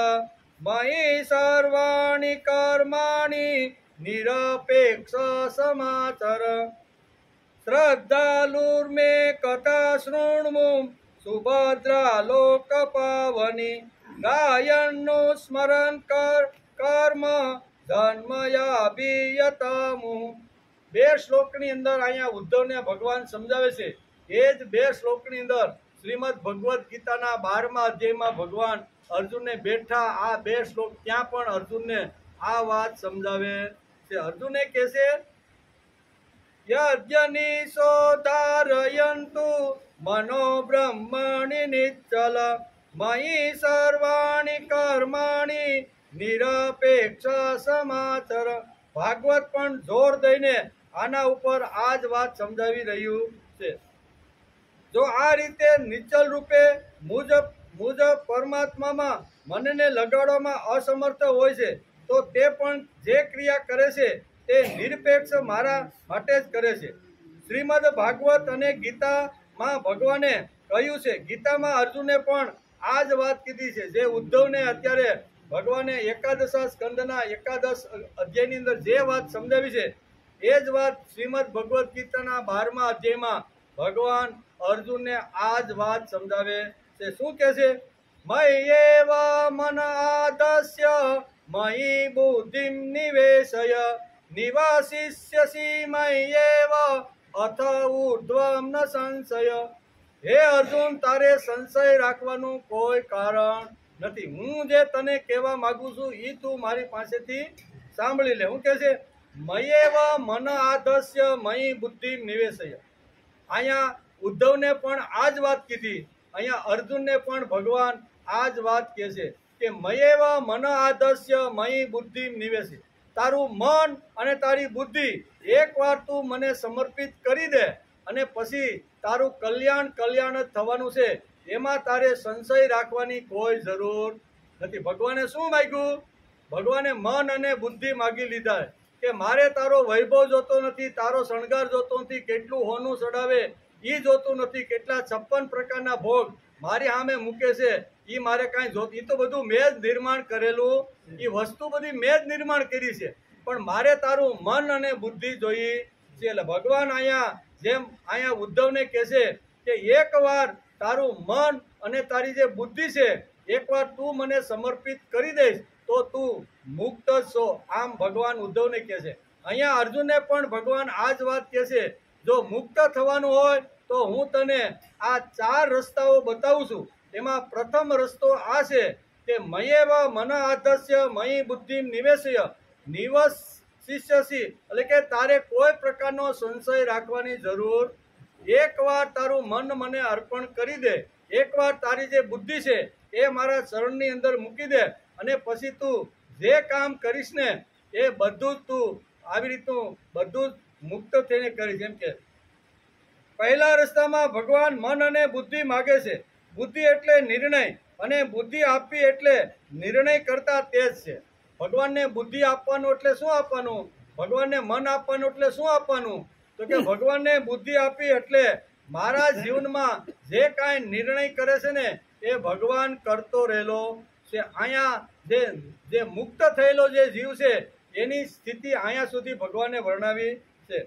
મયી સર્વાણિ કર્માણિ નિરપેક્ષ સમાચર શ્રદ્ધાલુર્મે કથા શૃણ્મુ સુભદ્રા લોક પાવની ગાયનનું સ્મરણ કર્મ જન્મયાભિયતમુ. 2 શ્લોકની અંદર અહીંયા ઉદ્ધવને ભગવાન સમજાવે છે. એ જ 2 શ્લોકની અંદર શ્રીમદ ભગવદ્ ગીતાના 12મા અધ્યાયમાં ભગવાન અર્જુનને બેઠા આ 2 શ્લોક ત્યાં પણ અર્જુનને આ વાત સમજાવે છે. અર્જુને કહે છે, યજ્ઞનિષોધારયન્તુ મનો બ્રહ્મણિ નિશ્ચલ મયી સર્વાણિ કર્માણિ નિરપેક્ષ સમાચર. ભાગવત પણ જોર દઈને આના ઉપર આ જ વાત સમજાવી રહ્યું છે. જો આ રીતે નિશ્ચલ રૂપે મુજબ પરમાત્મામાં મનને લગાડવામાં અસમર્થ હોય છે, તો તે પણ જે ક્રિયા કરે છે તે નિરપેક્ષ મારા માટે જ કરે છે. શ્રીમદ ભાગવત અને ગીતામાં ભગવાને કહ્યું છે. ગીતામાં અર્જુને પણ આ જ વાત કીધી છે જે ઉદ્ધવને અત્યારે ભગવાને એકાદશા સ્કંદના એકાદશ અધ્યાયની અંદર જે વાત સમજાવી છે એ જ વાત શ્રીમદ ભગવદ્ ગીતાના 12મા અધ્યાયમાં ભગવાન અર્જુનને આ જ વાત સમજાવે છે. શું કહે છે? મય્યેવ મન આદસ્ય મયી બુદ્ધિમ નિવેશય નિવાસિષ્યસી મય્યેવ અથ ઊર્ધ્વં ન સંશય. હે અર્જુન, તારે સંશય રાખવાનું કોઈ કારણ નથી. હું જે તને કહેવા માંગુ છું એ તું મારી પાસેથી સાંભળી લે. હું કહે છે? મય્યેવ મન આદસ્ય મયી બુદ્ધિ નિવેશય. અહીંયા ઉદ્ધવને પણ આ જ વાત કીધી, અહીંયા અર્જુનને પણ ભગવાન આ જ વાત કહે છે કે મય્યેવ મન આદસ્ય મયી બુદ્ધિ નિવેશય. તારું મન અને તારી બુદ્ધિ એકવાર તું મને સમર્પિત કરી દે અને પછી તારું કલ્યાણ જ થવાનું છે. એમાં તારે સંશય રાખવાની કોઈ જરૂર નથી. ભગવાને શું માગ્યું? ભગવાને મન અને બુદ્ધિ માગી લીધા કે મારે તારો વૈભવ જોતો નથી, તારો શણગાર જોતો નથી, કેટલું હોનું ચડાવે એ જોતું નથી, કેટલા 56 પ્રકારના ભોગ મારી સામે મૂકે છે એ મારે કાંઈ જોતું. એ તો બધું મેં જ નિર્માણ કરેલું, એ વસ્તુ બધી મેં જ નિર્માણ કરી છે, પણ મારે તારું મન અને બુદ્ધિ જોઈ છે. એટલે ભગવાન અહીંયા ઉદ્ધવને કહે છે કે એકવાર તારું મન અને તારી જે બુદ્ધિ છે એકવાર તું મને સમર્પિત કરી દઈશ તો તું મુક્ત છો. આમ ભગવાન ઉદ્ધવને કહે છે. અહીંયા અર્જુનને પણ ભગવાન આ જ વાત કહે છે, જો મુક્ત થવાનું હોય તો હું તને આ 4 રસ્તાઓ બતાવું છું. એમાં પ્રથમ રસ્તો આ છે કે મય્યેવ મન આદસ્ય મયી બુદ્ધિ નિવેશય નિવસિષ્યસી. એટલે કે તારે કોઈ પ્રકારનો સંશય રાખવાની જરૂર. એકવાર તારું મન મને અર્પણ કરી દે, એકવાર તારી જે બુદ્ધિ છે એ મારા ચરણની અંદર મૂકી દે અને પછી તું જે કામ કરીશ ને એ બધું જ તું આવી રીતનું બધું જ મુક્ત થઈને કરીશ. એમ કે પહેલા રસ્તામાં ભગવાન મન અને બુદ્ધિ માગે છે. બુદ્ધિ એટલે નિર્ણય અને બુદ્ધિ આપવી એટલે નિર્ણય કરતા તેજ છે. ભગવાનને બુદ્ધિ આપવાનું એટલે શું આપવાનું? ભગવાનને મન આપવાનું એટલે શું આપવાનું? તો કે ભગવાનને બુદ્ધિ આપી એટલે મારા જીવનમાં જે કાંઈ નિર્ણય કરે છે ને એ ભગવાન કરતો રહેલો છે. અહીંયા જે મુક્ત થયેલો જે જીવ છે એની સ્થિતિ અહીંયા સુધી ભગવાને વર્ણવી છે.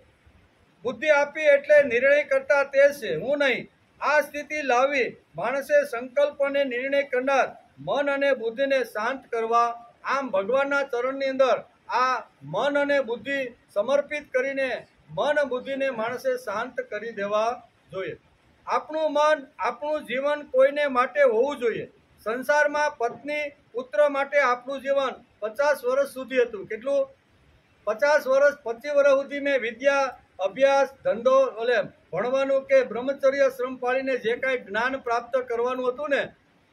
બુદ્ધિ આપી એટલે નિર્ણય કરતા તે છે, હું નહીં. આ સ્થિતિ લાવી માણસે સંકલ્પ અને નિર્ણય કરનાર મન અને બુદ્ધિને શાંત કરવા. આમ ભગવાનના ચરણની અંદર આ મન અને બુદ્ધિ સમર્પિત કરીને મન બુદ્ધિને માણસે શાંત કરી દેવા જોઈએ. આપણું મન આપણું જીવન કોઈને માટે હોવું જોઈએ. સંસારમાં પત્ની પુત્ર માટે આપણું જીવન 50 વર્ષ સુધી હતું. કેટલું? 50 વર્ષ 25 વર્ષ સુધી મેં વિદ્યા અભ્યાસ ધંધો ભણવાનું કે બ્રહ્મચર્ય શ્રમ પાળીને જે કાંઈ જ્ઞાન પ્રાપ્ત કરવાનું હતું ને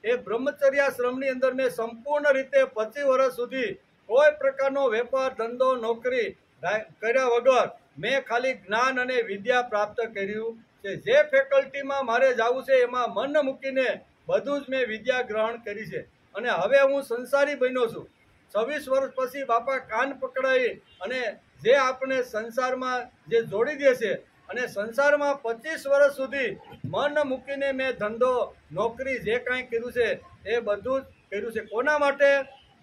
એ બ્રહ્મચર્યાશ્રમની અંદર મેં સંપૂર્ણ રીતે 25 વર્ષ સુધી કોઈ પ્રકારનો વેપાર ધંધો નોકરી કર્યા વગર મેં ખાલી જ્ઞાન અને વિદ્યા પ્રાપ્ત કર્યું છે. જે ફેકલ્ટીમાં મારે જવું છે એમાં મન મૂકીને બધું જ મેં વિદ્યા ગ્રહણ કરી છે. અને હવે હું સંસારી બન્યો છું. 26 વર્ષ પછી બાપા કાન પકડાવી અને જે આપણે સંસારમાં જે જોડી દે છે અને સંસારમાં 25 વર્ષ સુધી મન મૂકીને મેં ધંધો નોકરી જે કાંઈ કર્યું છે એ બધું જ કર્યું છે. કોના માટે?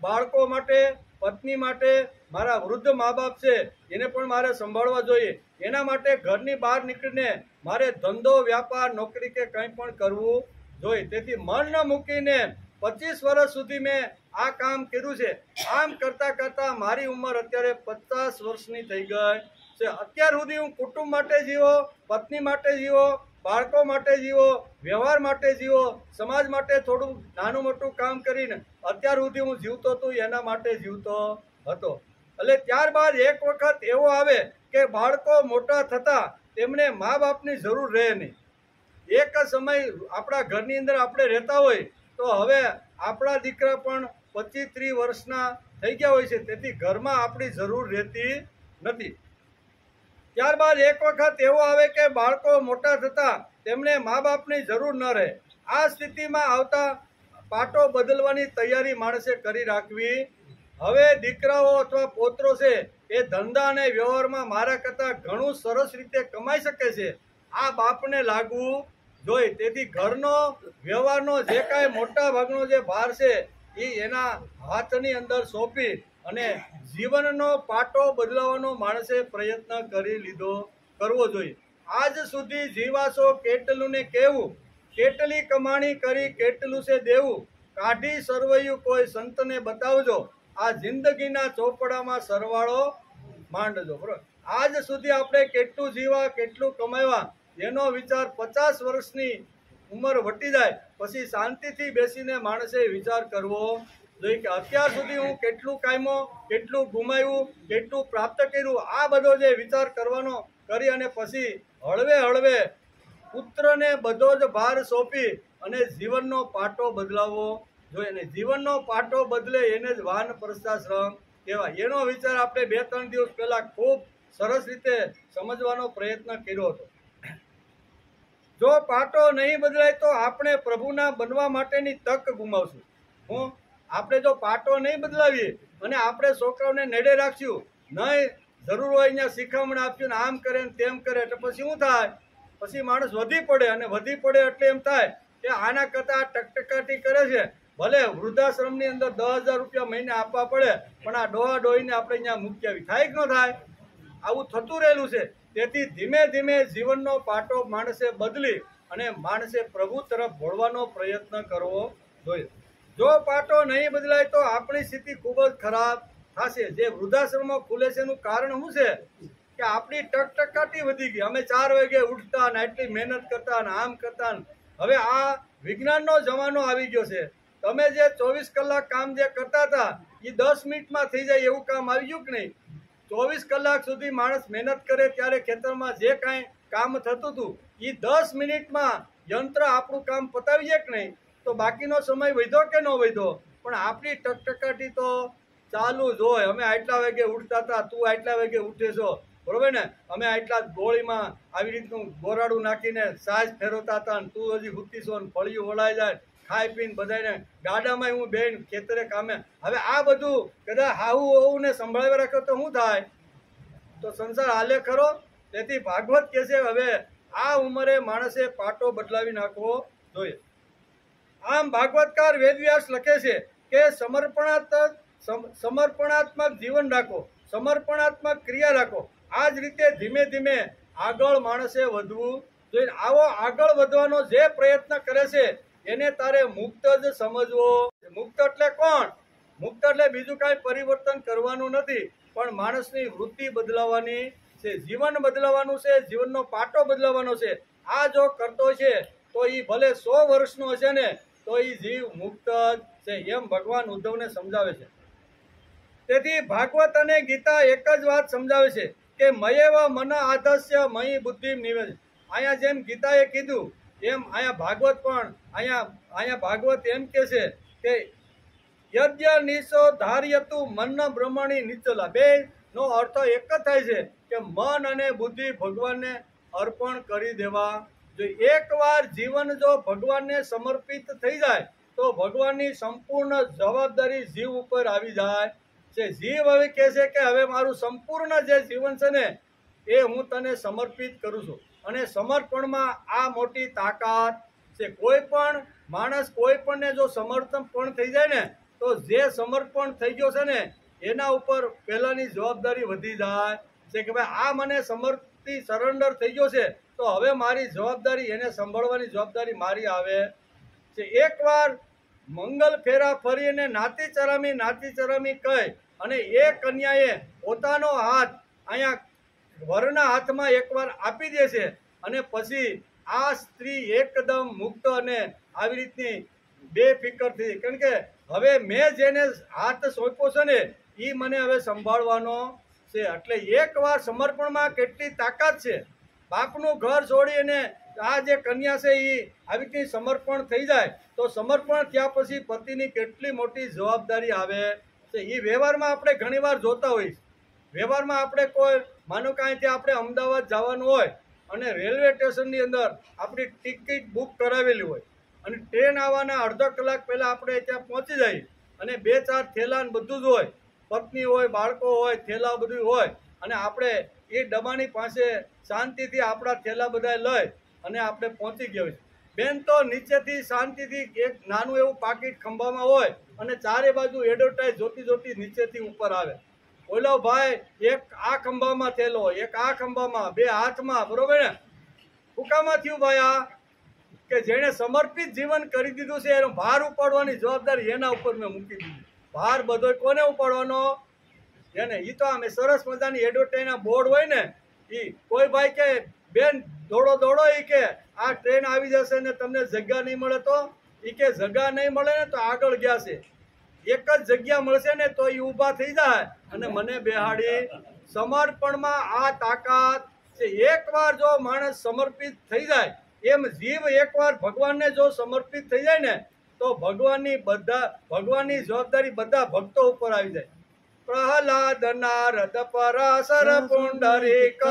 બાળકો માટે, પત્ની માટે, મારા વૃદ્ધ મા બાપ છે એને પણ મારે સંભાળવા જોઈએ. એના માટે ઘરની બહાર નીકળીને મારે ધંધો વ્યાપાર નોકરી કે કંઈ પણ કરવું જોઈએ. તેથી મન ન મૂકીને 25 વર્ષ સુધી મેં આ કામ કર્યું છે. આમ કરતાં કરતાં મારી ઉંમર અત્યારે 50 વર્ષની થઈ ગઈ છે. અત્યાર સુધી હું કુટુંબ માટે જીવો, પત્ની માટે જીવો, બાળકો માટે જીવો, વ્યવહાર માટે જીવો, સમાજ માટે થોડું નાનું મોટું કામ કરીને અત્યાર સુધી હું જીવતો હતો એના માટે જીવતો હતો. એટલે ત્યારબાદ એક વખત એવો આવે કે બાળકો મોટા થતા તેમને મા બાપની જરૂર રહે નહીં. એક સમય આપણા ઘરની અંદર આપણે રહેતા હોય તો હવે આપણા દીકરા પણ 25-30 વર્ષના થઈ ગયા હોય છે, તેથી ઘરમાં આપણી જરૂર રહેતી નથી. ત્યારબાદ એક વખત એવો આવે કે બાળકો મોટા થતા તેમને મા બાપની જરૂર ન રહે. આ સ્થિતિમાં આવતા પાટો બદલવાની તૈયારી માણસે કરી રાખવી. હવે દીકરાઓ અથવા પોત્રો છે એ ધંધા અને વ્યવહારમાં મારા કરતાં ઘણું સરસ રીતે કમાઈ શકે છે, આ બાપને લાગવું જોઈએ. તેથી ઘરનો વ્યવહારનો જે કાંઈ મોટા ભાગનો જે ભાર છે એ એના હાથની અંદર સોંપી અને જીવનનો પાટો બદલાવવાનો માણસે પ્રયત્ન કરવો જોઈએ. આજ સુધી જીવાશો કેટલું ને કેવું, કેટલી કમાણી કરી કેટલું છે દેવું, કાઢી સરવૈયું કોઈ સંતને બતાવજો, આ જિંદગીના ચોપડામાં સરવાળો માંડજો. બરોબર, આજ સુધી આપણે કેટલું જીવા કેટલું કમાવ્યા એનો વિચાર 50 વર્ષની ઉંમર વટી જાય પછી શાંતિથી બેસીને માણસે વિચાર કરવો જોઈએ કે અત્યાર સુધી હું કેટલું કામ્યો, કેટલું ગુમાવ્યું, કેટલું પ્રાપ્ત કર્યું, આ બધો જે વિચાર કરવાનો કરી અને પછી હળવે હળવે પુત્રને બધો જ ભાર સોંપી અને જીવનનો પાટો બદલાવવો જોઈએ. અને જીવનનો પાટો બદલે એને જ વાનપ્રસ્થાશ્રમ કહેવાય. એનો વિચાર આપણે 2-3 દિવસ પહેલા ખૂબ સરસ રીતે સમજવાનો પ્રયત્ન કર્યો હતો. જો પાટો નહીં બદલાય તો આપણે પ્રભુના બનવા માટેની તક ગુમાવશું. આપણે જો પાટો નહીં બદલાવીએ અને આપણે છોકરાઓને નેડે રાખશું, નહીં જરૂર હોય અહીંયા શિખામણ આપ્યું ને આમ કરે ને તેમ કરે, એટલે પછી શું થાય? પછી માણસ વધી પડે, અને વધી પડે એટલે એમ થાય કે આના કરતાં ટકટકાટી કરે છે, ભલે વૃદ્ધાશ્રમની અંદર 10,000 રૂપિયા મહિને આપવા પડે, પણ આ ડોહા ડોહીને આપણે અહીંયા મૂકી આવી. થાય કે ન થાય? આવું થતું રહેલું છે. તેથી ધીમે ધીમે જીવનનો પાટો માણસે બદલી અને માણસે પ્રભુ તરફ વળવાનો પ્રયત્ન કરવો જોઈએ. જો પાટો નહીં બદલાય તો આપણી સ્થિતિ ખૂબ જ ખરાબ થશે. જે વૃદ્ધાશ્રમો ખુલે છે એનું કારણ શું છે કે આપણી ટકટકાટી વધી ગઈ. અમે 4 વાગે ઉઠતા ને આટલી મહેનત કરતા ને આમ કરતા. હવે આ વિજ્ઞાનનો જમાનો આવી ગયો છે. તમે જે 24 કલાક કામ જે કરતા હતા એ 10 મિનિટમાં થઈ જાય એવું કામ આવી ગયું કે નહીં? 24 કલાક સુધી માણસ મહેનત કરે ત્યારે ખેતરમાં જે કાંઈ કામ થતું હતું એ 10 મિનિટમાં યંત્ર આપણું કામ પતાવીએ કે નહીં? તો બાકીનો સમય વધ્યો કે ન વધ્યો? પણ આપણી ટકટકાટી તો ચાલુ જ હોય. અમે આટલા વાગે ઉઠતા હતા, તું આટલા વાગે ઉઠે છો, બરોબર ને? અમે આટલા ગોળીમાં આવી રીતનું ગોરાડું નાખીને સાજ ફેરવતા હતા, ને તું હજી હુતી છો, ને ફળિયું વળાઈ જાય, ખાઈ પીને બધાને ગાડામાં હું બેન ખેતરે કામે. હવે આ બધું કદાચ હાવું હોવું ને સંભળાવી રાખ્યો તો શું થાય? તો સંસાર હાલે ખરો? તેથી ભાગવત કહે છે હવે આ ઉંમરે માણસે પાટો બદલાવી નાખવો જોઈએ. આમ ભાગવતકાર વેદવ્યાસ લખે છે કે સમર્પણાત્મક જીવન રાખો, સમર્પણાત્મક ક્રિયા રાખો. આ જ રીતે ધીમે ધીમે આગળ માણસે વધવું જોઈએ. આવો આગળ વધવાનો જે પ્રયત્ન કરે છે એને તારે મુક્ત જ સમજવો. મુક્ત એટલે કોણ? મુક્ત એટલે બીજું કાંઈ પરિવર્તન કરવાનું નથી, પણ માણસની વૃત્તિ બદલાવાની છે, જીવન બદલાવાનું છે, જીવનનો પાટો બદલાવાનો છે. આ જો કરતો છે તો એ ભલે 100 વર્ષનો હશે ને તો એ જીવ મુક્ત છે, એમ ભગવાન ઉદ્ધવને સમજાવે છે. તેથી ભાગવત અને ગીતા એક જ વાત સમજાવે છે કે મયેવ મન આધસ્ય મયી બુદ્ધિ નિવેદ. અહીંયા જેમ ગીતાએ કીધું એમ અહીંયા ભાગવત પણ અહીંયા ભાગવત એમ કે છે કે યજ્ઞ નિશો ધાર્યતુ મન બ્રહ્મણી નિચલા. બે નો અર્થ એક જ થાય છે કે મન અને બુદ્ધિ ભગવાનને અર્પણ કરી દેવા જોઈએ. એકવાર જીવન જો ભગવાનને સમર્પિત થઈ જાય તો ભગવાનની સંપૂર્ણ જવાબદારી જીવ ઉપર આવી જાય છે. જીવ હવે કહે છે કે હવે મારું સંપૂર્ણ જે જીવન છે ને એ હું તને સમર્પિત કરું છું. અને સમર્પણમાં આ મોટી તાકાત છે. કોઈ પણ માણસ કોઈ પણને જો સમર્પણ થઈ જાય ને તો જે સમર્પણ થઈ ગયો છે ને એના ઉપર પહેલાની જવાબદારી વધી જાય છે કે ભાઈ આ મને સરેન્ડર થઈ ગયો છે તો હવે મારી જવાબદારી એને સંભાળવાની જવાબદારી મારી આવે છે. એકવાર મંગલ ફેરા ફરીને નાતી ચરામી કહી અને એ કન્યાએ પોતાનો હાથ અહીંયા વરના હાથમાં એકવાર આપી દે છે અને પછી આ સ્ત્રી એકદમ મુક્ત અને આવી રીતની બેફિકર થઈ. કારણ કે હવે મેં જેને હાથ સોંપ્યો છે ને એ મને હવે સંભાળવાનો છે. એટલે એકવાર સમર્પણમાં કેટલી તાકાત છે. બાપનું ઘર છોડીને આ જે કન્યા છે એ આવી રીતની સમર્પણ થઈ જાય તો સમર્પણ થયા પછી પતિની કેટલી મોટી જવાબદારી આવે છે. એ વ્યવહારમાં આપણે ઘણીવાર જોતા હોઈએ. વ્યવહારમાં આપણે કોઈ માનો કે અહીંથી આપણે અમદાવાદ જવાનું હોય અને રેલવે સ્ટેશનની અંદર આપણી ટિકિટ બુક કરાવેલી હોય અને ટ્રેન આવવાના અડધો કલાક પહેલાં આપણે ત્યાં પહોંચી જઈએ અને 2-4 થેલા ને બધું જ હોય, પત્ની હોય, બાળકો હોય, થેલા બધું હોય અને આપણે એ ડબ્બાની પાસે શાંતિથી આપણા થેલા બધા લઈ અને આપણે પહોંચી ગયા હોય. બેન તો નીચેથી શાંતિથી એક નાનું એવું પાકીટ ખંભામાં હોય અને ચારે બાજુ એડવર્ટાઇઝ જોતી જોતી નીચેથી ઉપર આવે. ઓલો ભાઈ એક આ ખંભામાં થયેલો, એક આ ખંભામાં, બે હાથમાં, બરોબર ને? ફૂકામાં થયું ભાઈ આ કે જેણે સમર્પિત જીવન કરી દીધું છે એનો ભાર ઉપાડવાની જવાબદારી એના ઉપર મેં મૂકી દીધી. ભાર બધો કોને ઉપાડવાનો? એને. ઈ તો આમે સરસ મજાની એડવર્ટાઈઝના બોર્ડ હોય ને, ઈ કોઈ ભાઈ કે બેન દોડો દોડો, ઈ કે આ ટ્રેન આવી જશે ને તમને જગ્યા નહીં મળે તો, ઈ કે જગ્યા નહીં મળે ને તો આગળ ગયા છે, એક જ જગ્યા મળશે ને તો ઈ ઊભા થઈ જાય અને મને બેહાડી. સમર્પણમાં આ તાકાત છે. એકવાર જો માણસ સમર્પિત થઈ જાય, એમ જીવ એકવાર ભગવાનને જો સમર્પિત થઈ જાય ને તો ભગવાનની જવાબદારી બધા ભક્તો ઉપર આવી જાય. પ્રહલાદ નારદ પરાશર પુંડરીક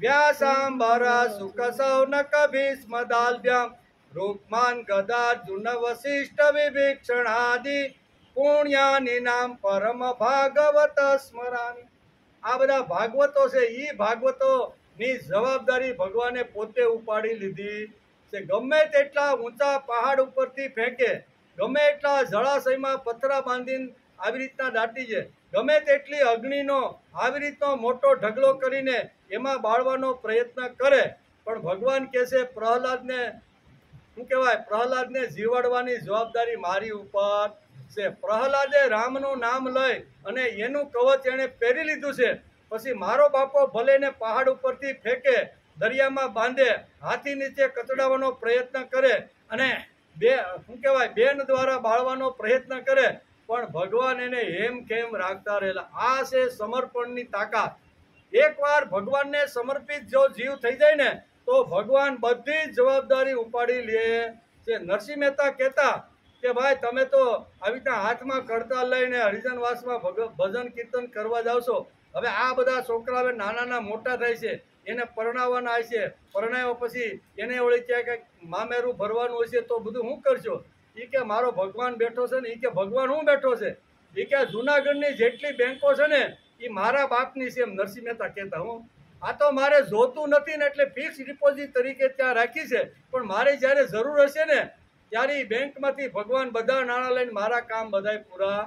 વ્યાસાંબર સુખ સૌનક ભીષ્મ દાલ્ભ્યામ રૂકમાન ગદાર્જુન વશિષ્ઠ વિભીક્ષણાદિ પુણ્યાની નામ પરમ ભાગવત સ્મરામી. આ બધા ભાગવતો છે. ઈ ભાગવતો ની જવાબદારી ભગવાને પોતે ઉપાડી લીધી છે. ગમે તેટલા ઊંચા પહાડ ઉપરથી ફેંકે, ગમે એટલા જળાશયમાં પથરા બાંધીને આવી રીતના દાટી છે, ગમે તેટલી અગ્નિનો આવી રીતનો મોટો ઢગલો કરીને એમાં બાળવાનો પ્રયત્ન કરે, પણ ભગવાન કહે છે પ્રહલાદને શું કહેવાય, પ્રહલાદને જીવાડવાની જવાબદારી મારી ઉપર છે. પ્રહલાદે રામનું નામ લઈ અને એનું કવચ એણે પહેરી લીધું છે. પછી મારો બાપો ભલે ને પહાડ ઉપરથી ફેંકે, દરિયામાં બાંધે, હાથી નીચે કચડાવવાનો પ્રયત્ન કરે અને શું કહેવાય બેન દ્વારા બાળવાનો પ્રયત્ન કરે, પણ ભગવાન એને હેમ ખેમ રાખતા રહેલા. આ છે સમર્પણની તાકાત. એકવાર ભગવાનને સમર્પિત જો જીવ થઈ જાય ને તો ભગવાન બધી જ જવાબદારી ઉપાડી લે છે. નરસિંહ મહેતા કહેતા કે ભાઈ તમે તો આવી રીતના હાથમાં કડતાલ લઈને હરિજનવાસમાં ભજન કીર્તન કરવા જાવ છો. હવે આ બધા છોકરા હવે નાના મોટા થાય છે, એને પરણાવવાના હોય છે, પરણાવ્યા પછી એને ઓળી ક્યાં કંઈક મામેરું ભરવાનું હોય છે, તો બધું શું કરશો? એ કે મારો ભગવાન બેઠો છે ને. એ કે ભગવાન હું બેઠો છે? એ કે જુનાગઢની જેટલી બેંકો છે ને એ મારા બાપની છે, એમ નરસિંહ મહેતા કહેતા. હું આ તો મારે જોતું નથી ને એટલે ફિક્સ ડિપોઝિટ તરીકે ત્યાં રાખી છે, પણ મારે જ્યારે જરૂર હશે ને ત્યારે એ બેંકમાંથી ભગવાન બધા નાણાં લઈને મારા કામ બધાય પૂરા.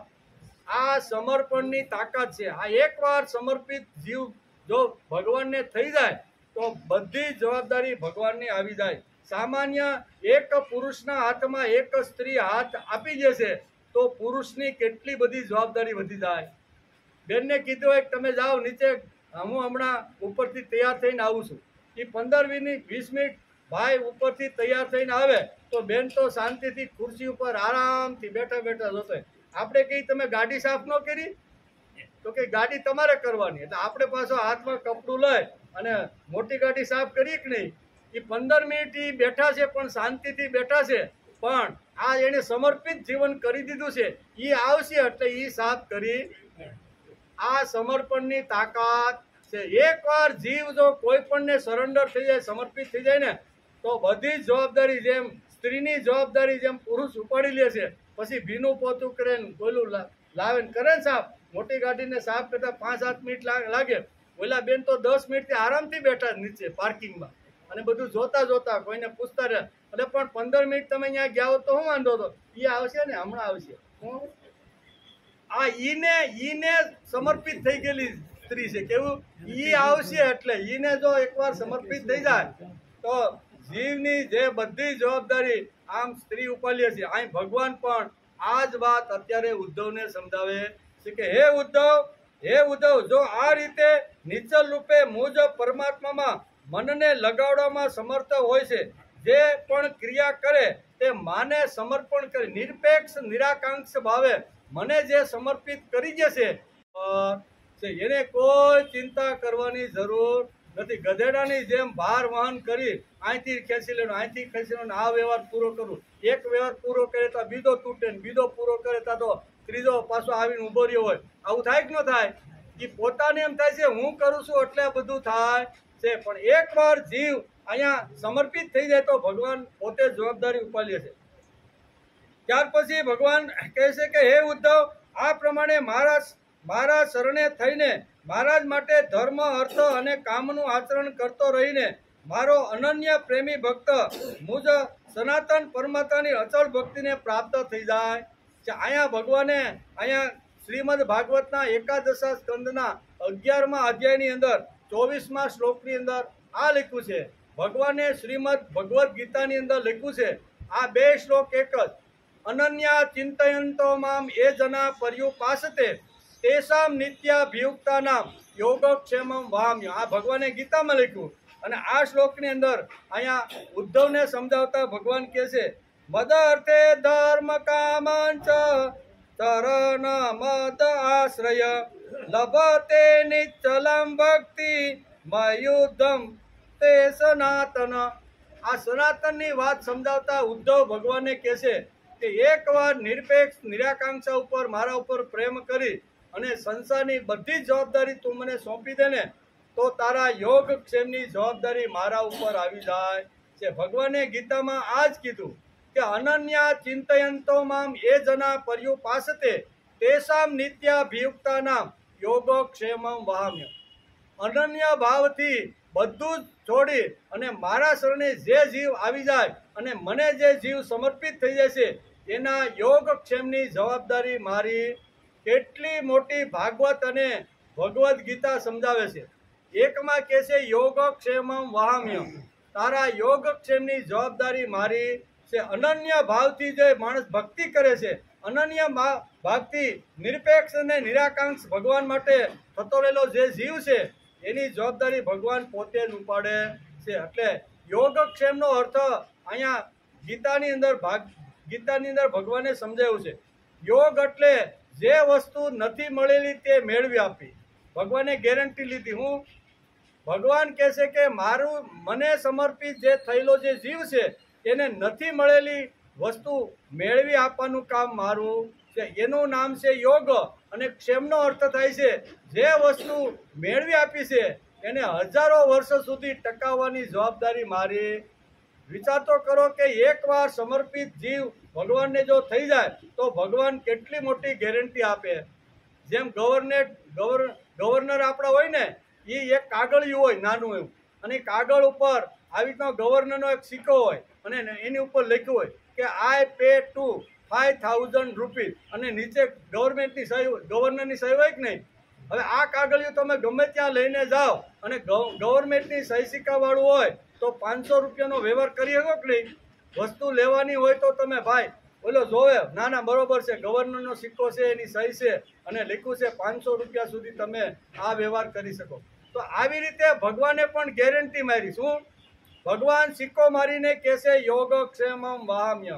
આ સમર્પણની તાકાત છે. આ એકવાર સમર્પિત જીવ જો ભગવાનને થઈ જાય તો બધી જવાબદારી ભગવાનની આવી જાય. સામાન્ય એક પુરુષના હાથમાં એક સ્ત્રી હાથ આપી જશે તો પુરુષની કેટલી બધી જવાબદારી વધી જાય. બેનને કીધું હોય તમે જાઓ નીચે, હું હમણાં ઉપરથી તૈયાર થઈને આવું છું. એ 15-20 મિનિટ ભાઈ ઉપરથી તૈયાર થઈને આવે તો બેન તો શાંતિથી ખુરશી ઉપર આરામથી બેઠા બેઠા જોતો. આપણે કહીએ તમે ગાડી સાફ ન કરી, તો કે ગાડી તમારે કરવાની. એટલે આપણે પાછો હાથમાં કપડું લઈ અને મોટી ગાડી સાફ કરીએ કે નહીં. એ 15 મિનિટ એ બેઠા છે પણ શાંતિથી બેઠા છે, પણ આ એને સમર્પિત જીવન કરી દીધું છે. એ આવશે એટલે એ સાફ કરી. આ સમર્પણની તાકાત છે. એકવાર જીવ જો કોઈ પણને સરેન્ડર થઈ જાય, સમર્પિત થઈ જાય ને તો બધી જ જવાબદારી જેમ સ્ત્રીની જવાબદારી જેમ પુરુષ ઉપાડી લે છે, પછી ભીનું પોતું કરે ને બોલું લાવે ને કરે ને સાફ. મોટી ગાડીને સાફ કરતા 5-7 મિનિટ લાગે. ઓલા બેન તો 10 મિનિટથી આરામથી બેઠા નીચે પાર્કિંગમાં અને બધું જોતા જોતા કોઈને પૂછતા રહે. એટલે પણ 15 મિનિટ તમે અહીંયા ગયા હો તો શું વાંધો હતો? એ આવશે ને, હમણાં આવશે. આ ઈને સમર્પિત થઈ ગયેલી સ્ત્રી છે. કેવું? ઈ આવશે એટલે ઈને જો એકવાર સમર્પિત થઈ જાય તો જીવની જે બધી જવાબદારી આમ સ્ત્રી ઉપાડીએ છે. અહીં ભગવાન પણ આ જ વાત અત્યારે ઉદ્ધવને સમજાવે છે કે હે ઉદ્ધવ, જો આ રીતે નિશ્ચલ રૂપે મુજ પરમાત્મામાં મનને લગાવવામાં સમર્થ હોય છે, જે પણ ક્રિયા કરે તે માને સમર્પણ કરે, નિરપેક્ષ નિરાકાંક્ષ ભાવે મને જે સમર્પિત કરી જશે એને કોઈ ચિંતા કરવાની જરૂર નથી. ગધેડાની જેમ ભાર વહન કરી અહીંથી ખેંચી લેવાનું, અહીંથી ખેંચી લેવાનું, આ વ્યવહાર પૂરો કરું. એક વ્યવહાર પૂરો કરે તો બીજો તૂટે ને બીજો પૂરો કરે તો ત્રીજો પાછો આવીને ઉભો રહ્યો હોય. આવું થાય કે ન થાય? એ પોતાને એમ થાય છે હું કરું છું એટલે બધું થાય છે, પણ એકવાર જીવ અહીંયા સમર્પિત થઈ જાય તો ભગવાન પોતે જવાબદારી ઉપાડીએ છે. ત્યાર પછી ભગવાન કહે છે કે હે ઉદ્ધવ, આ પ્રમાણે મારા શરણે થઈને મારા જ માટે ધર્મ, અર્થ અને કામનું આચરણ કરતો રહીને મારો અનન્ય પ્રેમી ભક્ત મુજ સનાતન પરમાત્માની અચળ ભક્તિને પ્રાપ્ત થઈ જાય છે। અહીંયા ભગવાને અહીંયા શ્રીમદ ભાગવતના એકાદશા સ્કંદના 11મા અધ્યાયની અંદર 24મા શ્લોકની અંદર આ લખ્યું છે। ભગવાને શ્રીમદ ભગવદ્ ગીતાની અંદર લખ્યું છે, આ બે શ્લોક એક જ, અનન્યા ચિંતયંતો મામ એ જના પર્યુપાસતે તેસામ નિત્યાભિયુક્તાનામ યોગક્ષેમમ વહામ્ય। આ ભગવાને ગીતામાં લખ્યું અને આ શ્લોકની અંદર અહીંયા ઉદ્ધવને સમજાવતા ભગવાન કહે છે, મદ અર્થે ધર્મ કામાંચ તરણ મદ આશ્રય લભતે નિશ્ચલમ ભક્તિ મયુદ્ધમ તે સનાતન। આ સનાતનની વાત સમજાવતા ઉદ્ધવ ભગવાનને કહે છે કે એકવાર નિરપેક્ષ નિરાકાંક્ષા ઉપર મારા ઉપર પ્રેમ કરી અને સંસારની બધી જવાબદારી તું મને સોંપી દે ને તો તારા યોગક્ષેમની જવાબદારી મારા ઉપર આવી જાય છે। ભગવાને ગીતામાં આ જ કીધું કે અનન્યા ચિંતયંતો મામ એ જના પર્યુપાસતે તેસામ નિત્યાભિયુક્તાનામ યોગક્ષેમમ વહામ્ય। અનન્ય ભાવથી બધું જ છોડી અને મારા શરણે જે જીવ આવી જાય અને મને જે જીવ સમર્પિત થઈ જાય છે એના યોગક્ષેમની જવાબદારી મારી। કેટલી મોટી ભાગવત અને ભગવદ્ ગીતા સમજાવે છે। એકમાં કહે છે યોગક્ષેમમ વહામ્ય, તારા યોગક્ષેમની જવાબદારી મારી છે। અનન્ય ભાવથી જે માણસ ભક્તિ કરે છે, અનન્ય ભાવથી નિરપેક્ષ અને નિરાકાંક્ષ ભગવાન માટે થતો રહેલો જે જીવ છે એની જવાબદારી ભગવાન પોતે જ ઉપાડે છે। એટલે યોગક્ષેમનો અર્થ અહીંયા ગીતાની અંદર ભગવાને સમજાવ્યું છે। યોગ એટલે જે વસ્તુ નથી મળેલી તે મેળવી આપી। ભગવાને ગેરંટી લીધી। હું ભગવાન કહે છે કે મને સમર્પિત જે થયેલો જે જીવ છે એને નથી મળેલી વસ્તુ મેળવી આપવાનું કામ મારું છે। એનું નામ છે યોગ અને ક્ષેમનો અર્થ થાય છે જે વસ્તુ મેળવી આપી છે એને હજારો વર્ષ સુધી ટકાવવાની જવાબદારી મારી। વિચાર તો કરો કે એકવાર સમર્પિત જીવ ભગવાનને જો થઈ જાય તો ભગવાન કેટલી મોટી ગેરંટી આપે। જેમ ગવર્નર આપણા હોય ને, એ એક કાગળિયું હોય નાનું એવું, અને કાગળ ઉપર આવી રીતનો ગવર્નરનો એક સિક્કો હોય અને એની ઉપર લખ્યું હોય કે આઈ પે ટુ 5000 રૂપીઝ અને નીચે ગવર્નરની સહી હોય કે નહીં। હવે આ કાગળિયું તમે ગમે ત્યાં લઈને જાઓ અને ગવર્મેન્ટની સહી સિક્કાવાળું હોય તો 500 રૂપિયાનો વ્યવહાર કરી શકો કે નહીં। વસ્તુ લેવાની હોય તો તમે ભાઈ બોલો જોવે, ના બરોબર છે, ગવર્નરનો સિક્કો છે, એની સહી છે અને લખ્યું છે 500 રૂપિયા સુધી તમે આ વ્યવહાર કરી શકો। તો આવી રીતે ભગવાને પણ ગેરંટી મારી। શું? ભગવાન સિક્કો મારીને કહેશે યોગક્ષેમમ વહામ્ય,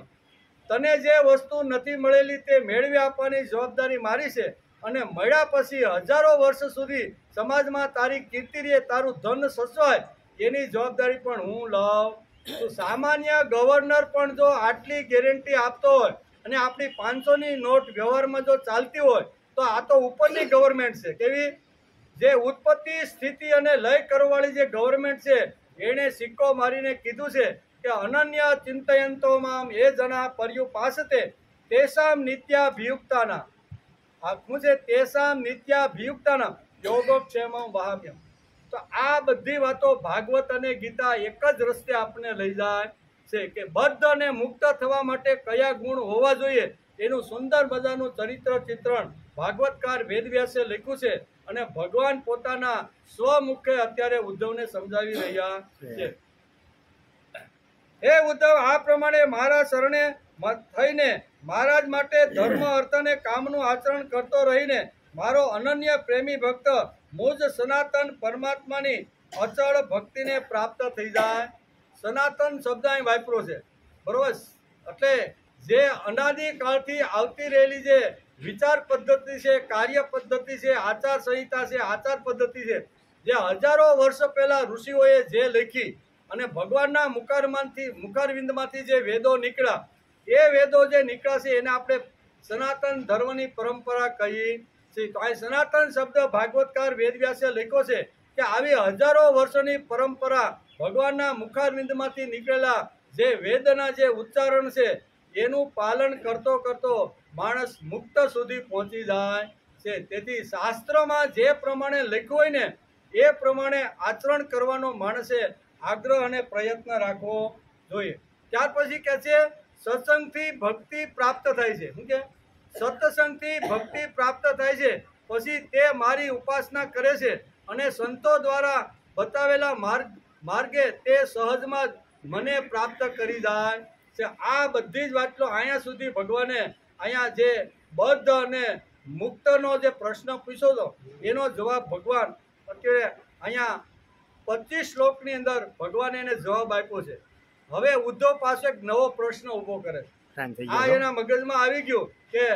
તને જે વસ્તુ નથી મળેલી તે મેળવી આપવાની જવાબદારી મારી છે અને મળ્યા પછી હજારો વર્ષ સુધી સમાજમાં તારી કીર્તિ રહે, તારું ધન સચવાય એની જવાબદારી પણ હું લઉં। તો સામાન્ય ગવર્નર પણ જો આટલી ગેરંટી આપતો હોય અને આપણી 500ની નોટ વ્યવહારમાં જો ચાલતી હોય તો આ તો ઉપરની ગવર્મેન્ટ છે। કેવી? જે ઉત્પત્તિ સ્થિતિ અને લય કરવાવાળી જે ગવર્મેન્ટ છે એણે સિક્કો મારીને કીધું છે કે અનન્ય ચિંતયંતો મામ એ જના પર્યુપાસતે તેસામ નિત્યાભિયુક્તાના, શું છે? તેસામ નિત્યાભિયુક્તાના યોગક્ષેમમ વહામ્ય। તો આ બધી વાતો ભાગવત અને ગીતા એક જ રસ્તે આપણે લઈ જાય છે કે બદ્ધ અને મુક્ત થવા માટે કયા ગુણ હોવા જોઈએ એનું સુંદર મજાનું ચરિત્ર ચિત્રણ ભાગવતકાર વેદવ્યાસે લખ્યું છે અને ભગવાન પોતાના સ્વમુખે અત્યારે ઉદ્ધવને સમજાવી રહ્યા છે। હે ઉદ્ધવ, આ પ્રમાણે મારા શરણે થઈને મારા જ માટે ધર્મ અર્થ અને કામનું આચરણ કરતો રહીને મારો અનન્ય પ્રેમી ભક્ત મુજ સનાતન પરમાત્માની અચળ ભક્તિને પ્રાપ્ત થઈ જાય। સનાતન શબ્દ અહીં વાપરો છે, બરોબર? એટલે જે અનાદિકાળથી આવતી રહેલી જે વિચાર પદ્ધતિ છે, કાર્ય પદ્ધતિ છે, આચાર સંહિતા છે, આચાર પદ્ધતિ છે, જે હજારો વર્ષ પહેલા ઋષિઓએ જે લખી અને ભગવાનના મુખારવિંદમાંથી જે વેદો નીકળ્યા, એ વેદો જે નીકળ્યા છે એને આપણે સનાતન ધર્મની પરંપરા કહીએ છીએ। તો અહીં સનાતન શબ્દ ભાગવતકાર વેદવ્યાસે લખ્યો છે કે આવી હજારો વર્ષોની પરંપરા ભગવાનના મુખારવિંદમાંથી નીકળેલા જે વેદના જે ઉચ્ચારણ છે એનું પાલન કરતો કરતો માણસ મુક્ત સુધી પહોંચી જાય છે। તેથી શાસ્ત્રમાં જે પ્રમાણે લખ્યું હોય ને એ પ્રમાણે આચરણ કરવાનો માણસે આગ્રહ અને પ્રયત્ન રાખવો જોઈએ। ત્યાર પછી કહે છે સત્સંગથી ભક્તિ પ્રાપ્ત થાય છે. શું કે સત્સંગથી ભક્તિ પ્રાપ્ત થાય છે. પછી તે મારી ઉપાસના કરે છે અને સંતો દ્વારા બતાવેલા માર્ગે તે સહજમાં જ મને પ્રાપ્ત કરી જાય છે. આ બધી જ વાતો અહીંયા સુધી ભગવાને અહીંયા જે બદ્ધ અને મુક્તનો જે પ્રશ્ન પૂછ્યો હતો એનો જવાબ ભગવાન અત્યારે અહીંયા 25 શ્લોકની અંદર ભગવાને એને જવાબ આપ્યો છે. હવે ઉદ્ધવ પાસે એક નવો પ્રશ્ન ઊભો કરે છે. આ એના મગજમાં આવી ગયું કે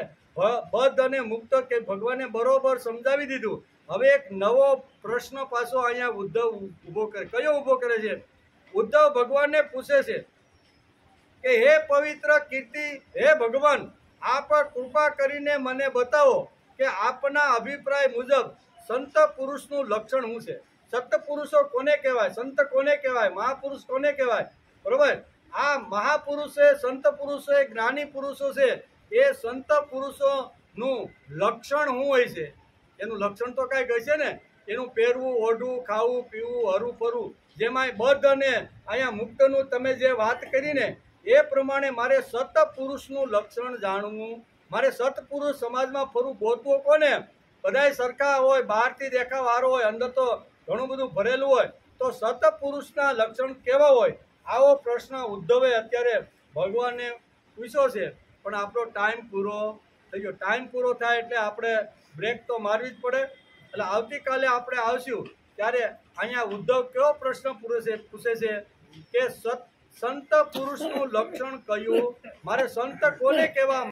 બદ્ધ અને મુક્ત કે ભગવાને બરોબર સમજાવી દીધું. હવે એક નવો પ્રશ્ન પાછો અહીંયા ઉદ્ધવ ઊભો કરે. કયો ઊભો કરે છે? ઉદ્ધવ ભગવાનને પૂછે છે કે હે પવિત્ર કીર્તિ, હે ભગવાન, આપ કૃપા કરીને મને બતાવો કે આપના અભિપ્રાય મુજબ સંત પુરુષનું લક્ષણ શું છે? સત પુરુષો કોને કહેવાય? સંત કોને કહેવાય? મહાપુરુષ કોને કહેવાય? બરોબર. આ મહાપુરુષ છે, સંત પુરુષો, જ્ઞાની પુરુષો છે. એ સંત પુરુષોનું લક્ષણ શું હોય છે? એનું લક્ષણ તો કાંઈક હશે ને. એનું પહેરવું, ઓઢવું, ખાવું, પીવું, હરવું ફરવું, જેમાં બદ્ધ અને અહીંયા મુક્તનું તમે જે વાત કરીને એ પ્રમાણે મારે સતપુરુષનું લક્ષણ જાણવું. મારે સતપુરુષ સમાજમાં ફરવું, ગોતવું કોને? બધાય સરખા હોય, બહારથી દેખાવાળો હોય, અંદર તો ઘણું બધું ભરેલું હોય. તો સતપુરુષના લક્ષણ કેવા હોય? આવો પ્રશ્ન ઉદ્ધવે અત્યારે ભગવાનને પૂછ્યો છે. પણ આપણો ટાઈમ પૂરો થઈ ગયો. ટાઈમ પૂરો થાય એટલે આપણે બ્રેક તો મારવી જ પડે. એટલે આવતીકાલે આપણે આવશું ત્યારે અહીંયા ઉદ્ધવ કેવો પ્રશ્ન પૂછે છે કે સંત પુરુષનું લક્ષણ કયું? મારે સંત કોને કહેવા?